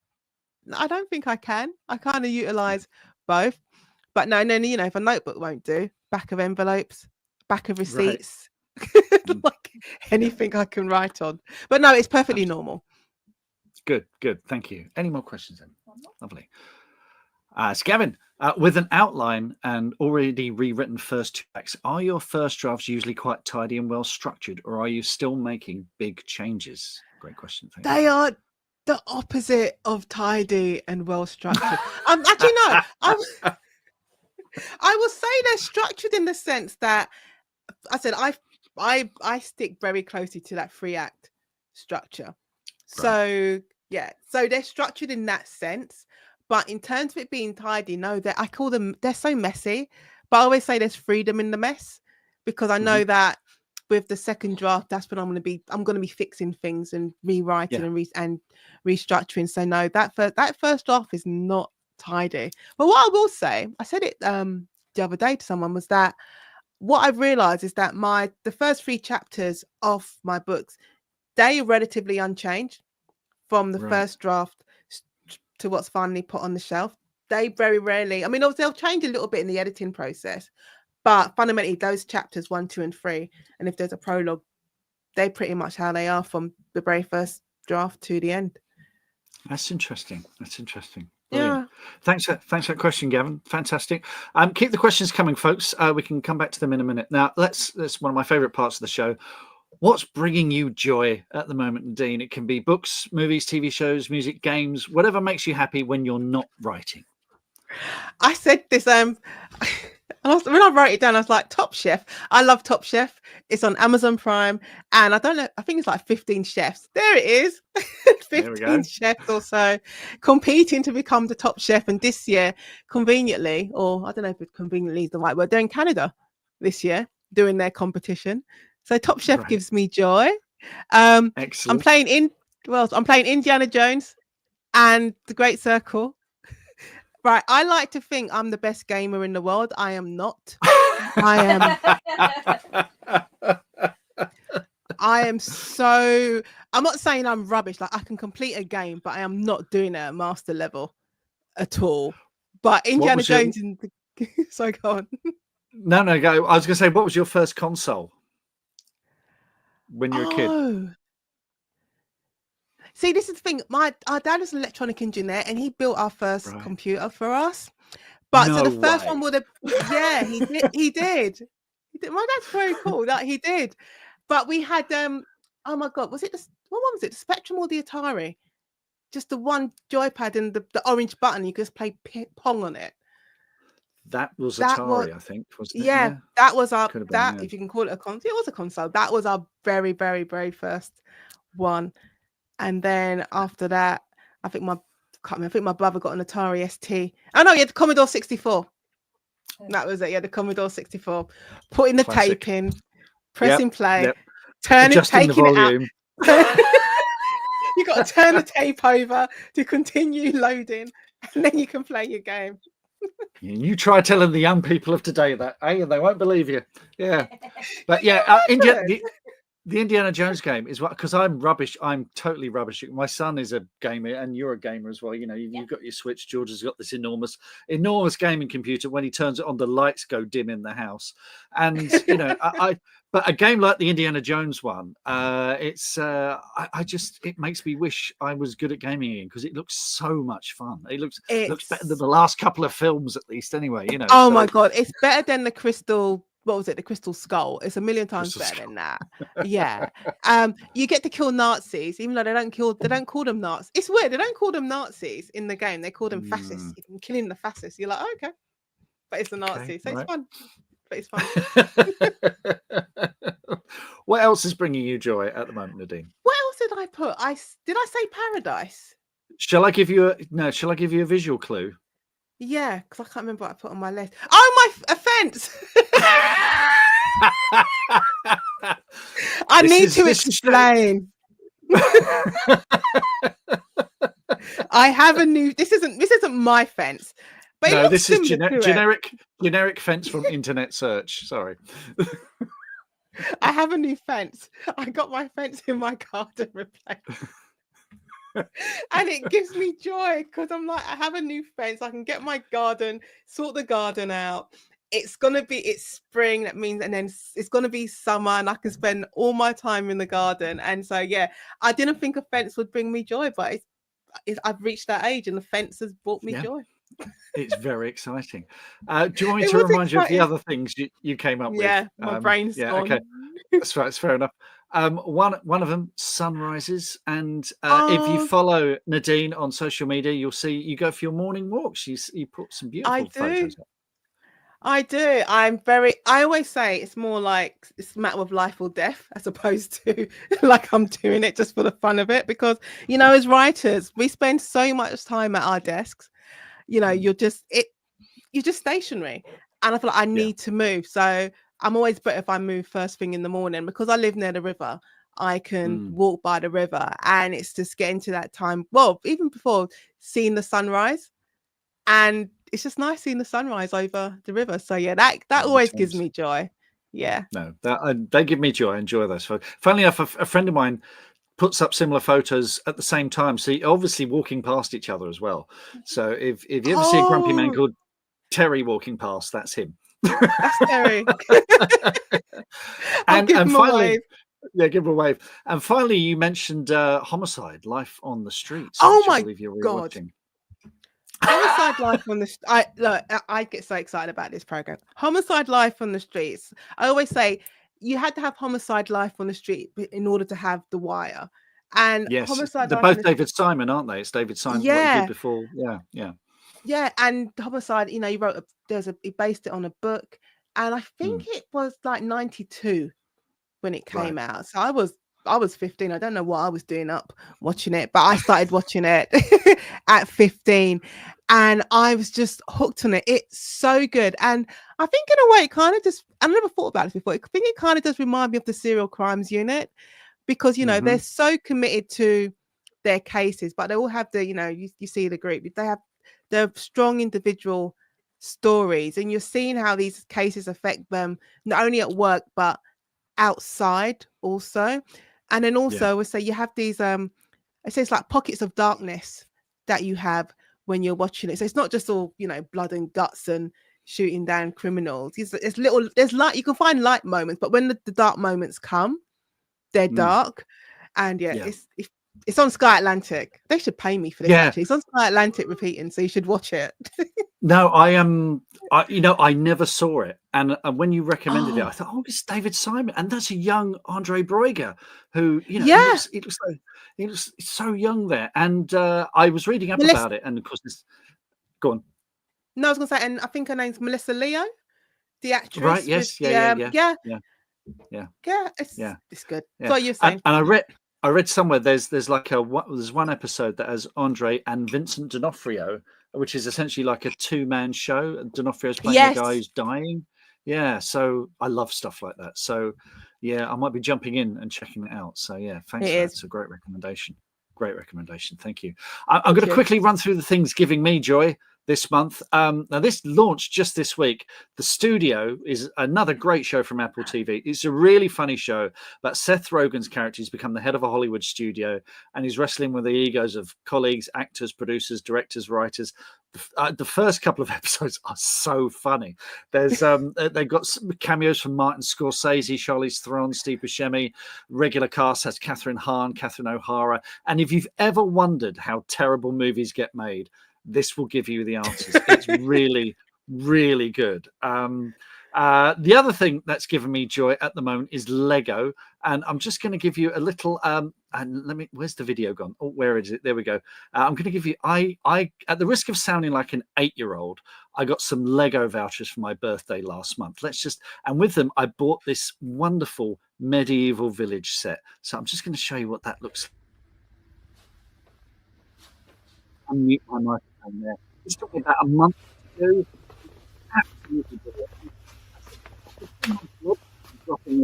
I don't think I can. I kind of utilize both, but no, if a notebook won't do, back of envelopes, back of receipts, like anything I can write on. But no, it's perfectly normal. Good. Thank you. Any more questions then? Lovely. It's Gavin. With an outline and already rewritten first 2 acts, are your first drafts usually quite tidy and well structured, or are you still making big changes? Great question. They are the opposite of tidy and well structured. Actually, no. I will say they're structured in the sense that I said I stick very closely to that 3-act structure. Right. So yeah, so they're structured in that sense. But in terms of it being tidy, no, they're so messy. But I always say there's freedom in the mess, because I know that with the second draft, that's when I'm going to be fixing things and rewriting and restructuring. So no, that first draft is not tidy. But what I will say, I said it the other day to someone, was that what I've realized is that the first 3 chapters of my books, they are relatively unchanged from the first draft to what's finally put on the shelf. They very rarely, I mean, obviously they'll change a little bit in the editing process, but fundamentally those chapters 1, 2, and 3, and if there's a prologue, they're pretty much how they are from the very first draft to the end. That's interesting. Brilliant. Yeah. Thanks for that question, Gavin. Fantastic. Keep the questions coming, folks. We can come back to them in a minute. Now, that's one of my favorite parts of the show. What's bringing you joy at the moment, Nadine? It can be books, movies, TV shows, music, games, whatever makes you happy when you're not writing. I said this when I wrote it down, I was like, Top Chef. I love Top Chef. It's on Amazon Prime, and I don't know, I think it's like 15 chefs. There it is. 15 chefs or so competing to become the top chef. And this year, conveniently, or I don't know if conveniently is the right word, they're in Canada this year doing their competition. So Top Chef gives me joy. Excellent. I'm playing Indiana Jones and The Great Circle. Right. I like to think I'm the best gamer in the world. I am not. I am so, I'm not saying I'm rubbish. Like I can complete a game, but I am not doing it at master level at all. But Indiana Jones in the so go on. No, go. I was going to say, what was your first console when you were a kid? See, this is the thing. Our dad was an electronic engineer, and he built our first computer for us. But so the first one would have, yeah, he did. My dad's very cool. That he did. But we had, oh my God, was it what one was it? The Spectrum or the Atari? Just the one joypad and the orange button. You could just play Pong on it. That was Atari, I think, wasn't it? Yeah, that was our if you can call it a console. It was a console. That was our very, very, very first one. And then after that, I think my brother got an Atari ST. Oh no, he had the Commodore 64. That was it. Yeah, the Commodore 64. Putting the tape in, pressing play, turning, taking it out. You got to turn the tape over to continue loading, and then you can play your game. You try telling the young people of today that, and they won't believe you. Yeah, but yeah, the Indiana Jones game is what, because I'm rubbish. I'm totally rubbish. My son is a gamer, and you're a gamer as well. You know, you've got your Switch. George has got this enormous gaming computer. When he turns it on, the lights go dim in the house. And you know, but a game like the Indiana Jones one, it makes me wish I was good at gaming again, because it looks so much fun. It looks better than the last couple of films, at least. Anyway, you know. Oh my God, it's better than the Crystal. What was it? The Crystal Skull. It's a million times better than that. Yeah. You get to kill Nazis, even though they don't call them Nazis. It's weird. They don't call them Nazis in the game. They call them fascists. You're killing the fascists. You're like, oh, okay. But it's a Nazi. So it's fun. But it's fun. What else is bringing you joy at the moment, Nadine? What else did I put? Did I say Paradise? Shall I give you a visual clue? Yeah, because I can't remember what I put on my list. Oh, my offense. I need to explain. I have a new. This isn't my fence, but no, this is generic fence from internet search. Sorry. I have a new fence. I got my fence in my garden replaced. And it gives me joy, because I'm like, I have a new fence. I can get my garden, sort the garden out. It's spring. That means, and then it's gonna be summer, and I can spend all my time in the garden. And so, yeah, I didn't think a fence would bring me joy, but I've reached that age, and the fence has brought me joy. It's very exciting. Do you want me to remind you of the other things you came up with? Yeah, my brain's gone. Okay, that's right. It's fair enough. One of them, sunrises, and if you follow Nadine on social media, you'll see you go for your morning walks. You put some beautiful photos up. I do. I always say it's more like it's a matter of life or death, as opposed to like I'm doing it just for the fun of it, because, you know, as writers, we spend so much time at our desks. You know, you're just stationary, and I feel like I need to move. So I'm always better if I move first thing in the morning, because I live near the river. I can walk by the river, and it's just getting to that time. Well, even before seeing the sunrise, and it's just nice seeing the sunrise over the river. So yeah, that always gives me joy. Yeah. No, they give me joy. I enjoy those photos. Funnily enough, a friend of mine puts up similar photos at the same time. So obviously walking past each other as well. So if you ever see a grumpy man called Terry walking past, that's him. That's Terry. and finally, give him a wave. And finally, you mentioned Homicide: Life on the Streets. Oh my God. Homicide: Life on the I get so excited about this program. Homicide: Life on the Streets. I always say you had to have Homicide: Life on the Street in order to have The Wire. And yes, Homicide: they're both David Simon, aren't they? It's David Simon. Yeah. What he did before. Yeah. And Homicide, you know, he based it on a book, and I think it was like 92 when it came out. So I was 15. I don't know what I was doing up watching it, but I started watching it at 15, and I was just hooked on it. It's so good. And I think in a way, it kind of just, I never thought about it before. I think it kind of does remind me of the Serial Crimes Unit, because, you know, they're so committed to their cases, but they all have the, you know, you see the group, they're strong individual stories, and you're seeing how these cases affect them not only at work but outside also. And then also we say you have these I say it's like pockets of darkness that you have when you're watching it. So it's not just all, you know, blood and guts and shooting down criminals. There's light, you can find light moments, but when the dark moments come, they're dark. And it's on Sky Atlantic. They should pay me for this. Actually, it's on Sky Atlantic repeating, so you should watch it. No, I never saw it, and when you recommended it, I thought, oh, it's David Simon, and that's a young Andre Breuger, who, you know, he looks so young there. And I was reading up about it, and of course, go on. No, I was gonna say, and I think her name's Melissa Leo, the actress. Right? Yes. Yeah. It's good. So you're saying, and I read somewhere there's like there's one episode that has Andre and Vincent D'Onofrio, which is essentially like a two-man show. D'Onofrio's playing a guy who's dying. Yeah, so I love stuff like that. So yeah, I might be jumping in and checking it out. So yeah, thanks for that. It's a great recommendation. Great recommendation. Thank you. I'm going to quickly run through the things giving me joy this month. Now, this launched just this week. The Studio is another great show from Apple TV. It's a really funny show, but Seth Rogen's character has become the head of a Hollywood studio, and he's wrestling with the egos of colleagues, actors, producers, directors, writers. The first couple of episodes are so funny. There's they've got some cameos from Martin Scorsese, Charlize Theron, Steve Buscemi. Regular cast has Catherine Hahn, Catherine O'Hara. And if you've ever wondered how terrible movies get made, this will give you the answers. It's really, really good. The other thing that's given me joy at the moment is Lego, and I'm just going to give you a little. And where's the video gone? Oh, where is it? There we go. I'm going to give you. I, at the risk of sounding like an 8-year-old, I got some Lego vouchers for my birthday last month. And with them, I bought this wonderful medieval village set. So I'm just going to show you what that looks like. Unmute my microphone there. It's talking about a month ago. Absolutely brilliant. Something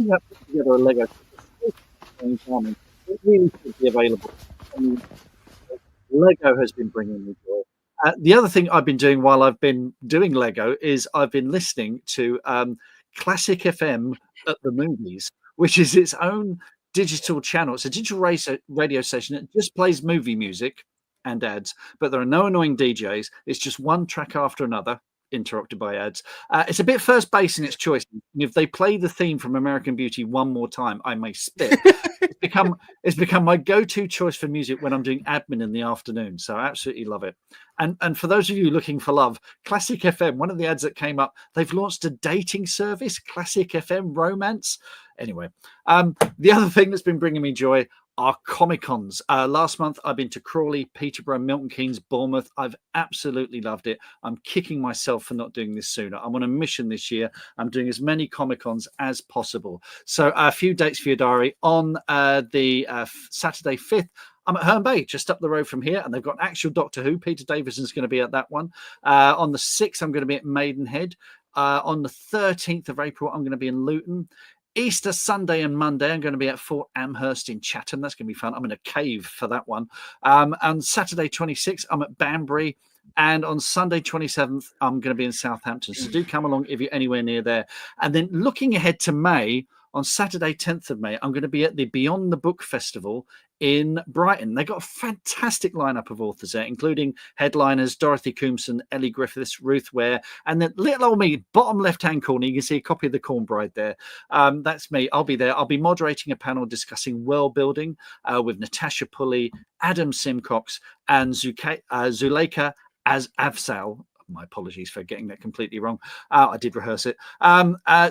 that put together a Lego set. It really should be available. Lego has been bringing me joy. The other thing I've been doing while I've been doing Lego is I've been listening to Classic FM at the movies, which is its own digital channel. It's a digital radio station that just plays movie music and ads, but there are no annoying DJs. It's just one track after another, interrupted by ads. It's a bit first base in its choice. If they play the theme from American Beauty one more time, I may spit. It's become my go-to choice for music when I'm doing admin in the afternoon. So I absolutely love it. And for those of you looking for love, Classic FM, one of the ads that came up, they've launched a dating service, Classic FM Romance. Anyway, the other thing that's been bringing me joy are Comic-Cons. Last month, I've been to Crawley, Peterborough, Milton Keynes, Bournemouth. I've absolutely loved it. I'm kicking myself for not doing this sooner. I'm on a mission this year. I'm doing as many Comic-Cons as possible. So a few dates for your diary. On the Saturday 5th, I'm at Herne Bay, just up the road from here, and they've got an actual Doctor Who. Peter Davison's going to be at that one. On the 6th, I'm going to be at Maidenhead. On the 13th of April, I'm going to be in Luton. Easter Sunday and Monday, I'm going to be at Fort Amherst in Chatham. That's going to be fun. I'm in a cave for that one. And Saturday 26th, I'm at Banbury. And on Sunday 27th, I'm going to be in Southampton. So do come along if you're anywhere near there. And then looking ahead to May, on Saturday 10th of May, I'm going to be at the Beyond the Book Festival in Brighton. They've got a fantastic lineup of authors there, including headliners Dorothy Coomson, Ellie Griffiths, Ruth Ware, and then little old me, bottom left-hand corner, you can see a copy of The Corn Bride there. That's me. I'll be there. I'll be moderating a panel discussing world building with Natasha Pulley, Adam Simcox, and Zuleika as Afzal. My apologies for getting that completely wrong. I did rehearse it.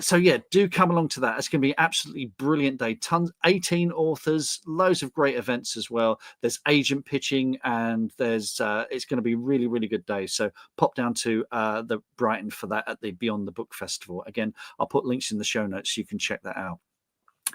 So yeah, do come along to that. It's going to be an absolutely brilliant day. 18 authors, loads of great events as well. There's agent pitching, and there's it's going to be really, really good day. So pop down to the Brighton for that at the Beyond the Book Festival. Again, I'll put links in the show notes so you can check that out.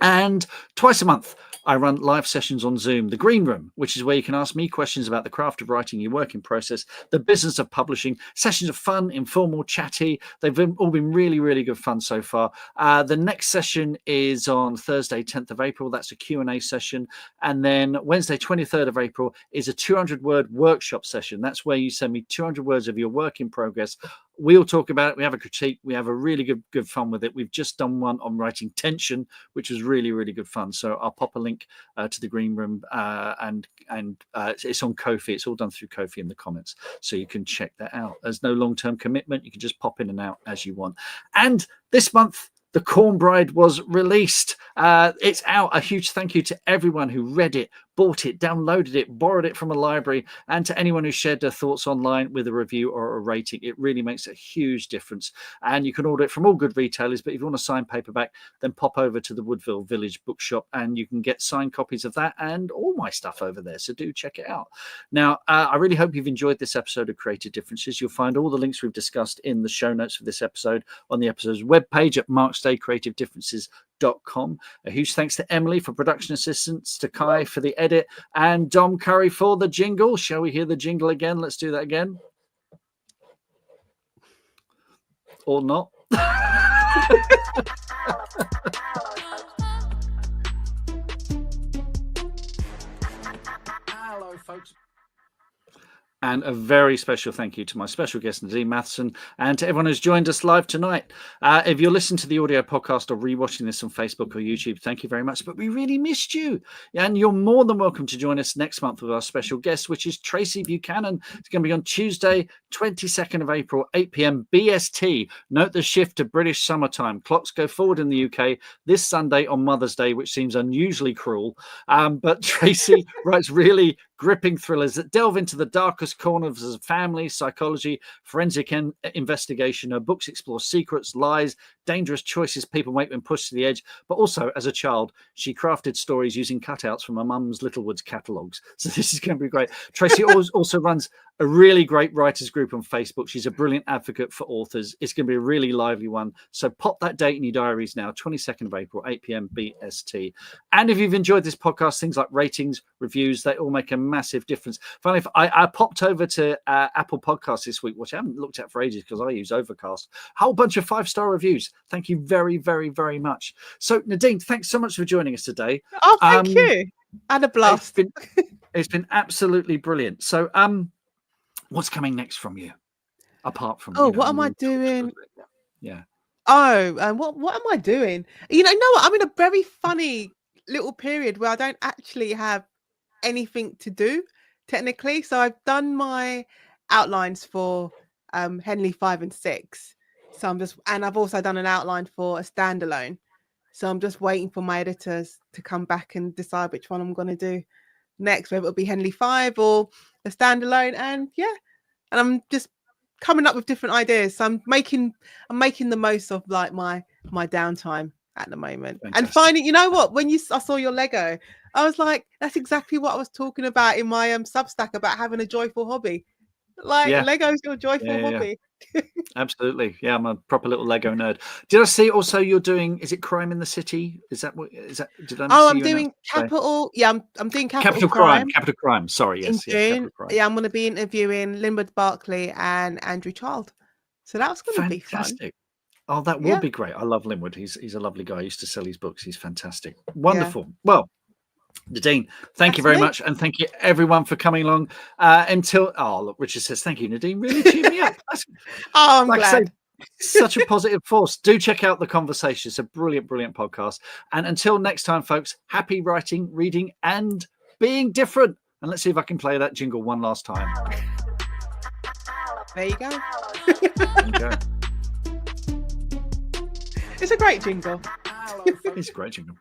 And twice a month, I run live sessions on Zoom, the Green Room, which is where you can ask me questions about the craft of writing, your working process, the business of publishing. Sessions of fun, informal, chatty. They've all been really, really good fun so far. The next session is on Thursday, 10th of April. That's a Q&A session. And then Wednesday, 23rd of April is a 200-word workshop session. That's where you send me 200 words of your work in progress. We'll talk about it. We have a critique. We have a really good fun with it. We've just done one on writing tension, which was really, really good fun. So I'll pop a link to the Green Room and it's on Ko-fi. It's all done through Ko-fi in the comments. So you can check that out. There's no long-term commitment. You can just pop in and out as you want. And this month, The Corn Bride was released. It's out. A huge thank you to everyone who read it, bought it, downloaded it, borrowed it from a library, and to anyone who shared their thoughts online with a review or a rating. It really makes a huge difference. And you can order it from all good retailers, but if you want a signed paperback, then pop over to the Woodville Village Bookshop and you can get signed copies of that and all my stuff over there. So do check it out. Now, I really hope you've enjoyed this episode of Creative Differences. You'll find all the links we've discussed in the show notes for this episode on the episode's webpage at marksdaycreativedifferences.com. A huge thanks to Emily for production assistance, to Kai for the edit, and Dom Curry for the jingle. Shall we hear the jingle again? Let's do that again. Or not. Hello, folks. And a very special thank you to my special guest, Nadine Matheson, and to everyone who's joined us live tonight. If you're listening to the audio podcast or rewatching this on Facebook or YouTube, thank you very much. But we really missed you. And you're more than welcome to join us next month with our special guest, which is Tracy Buchanan. It's going to be on Tuesday, 22nd of April, 8 p.m. BST. Note the shift to British summertime. Clocks go forward in the UK this Sunday on Mother's Day, which seems unusually cruel. But Tracy writes really gripping thrillers that delve into the darkest corners of family, psychology, forensic investigation. Her books explore secrets, lies, dangerous choices people make when pushed to the edge. But also, as a child, she crafted stories using cutouts from her mum's Littlewoods catalogues. So this is going to be great. Tracy also runs a really great writers group on Facebook. She's a brilliant advocate for authors. It's going to be a really lively one. So pop that date in your diaries now, 22nd of April, 8 p.m. BST. And if you've enjoyed this podcast, things like ratings, reviews, they all make a massive difference. Finally, I popped over to Apple Podcasts this week, which I haven't looked at for ages because I use Overcast. A whole bunch of 5-star reviews. Thank you very, very, very much. So Nadine, thanks so much for joining us today. Oh, thank you. And a blast. It's been absolutely brilliant. So what's coming next from you? Apart from what am I doing? Yeah. What am I doing? You know what? I'm in a very funny little period where I don't actually have anything to do technically. So I've done my outlines for Henley 5 and 6. So I've also done an outline for a standalone. So I'm just waiting for my editors to come back and decide which one I'm going to do next, whether it'll be Henley 5 or a standalone. And I'm just coming up with different ideas. So I'm making the most of like my downtime at the moment. Fantastic. And finding, you know what, when I saw your Lego, I was like, that's exactly what I was talking about in my Substack about having a joyful hobby. Lego's your joyful hobby. Absolutely. Yeah, I'm a proper little Lego nerd. Did I see also you're doing, is it Crime in the City? Did I see I'm doing Capital. Yeah, I'm doing Capital Crime. Capital Crime. Sorry, yes. June. Yeah, I'm going to be interviewing Linwood Barkley and Andrew Child. So that's going to be fun. Fantastic. Oh, that will be great. I love Linwood. He's a lovely guy. I used to sell his books. He's fantastic. Wonderful. Yeah. Well, Nadine, thank you very much. And thank you everyone for coming along look, Richard says, thank you, Nadine. Really cheered me up. I'm glad. Such a positive force. Do check out The Conversation. It's a brilliant, brilliant podcast. And until next time, folks, happy writing, reading, and being different. And let's see if I can play that jingle one last time. There you go. There you go. It's a great jingle. It's a great jingle.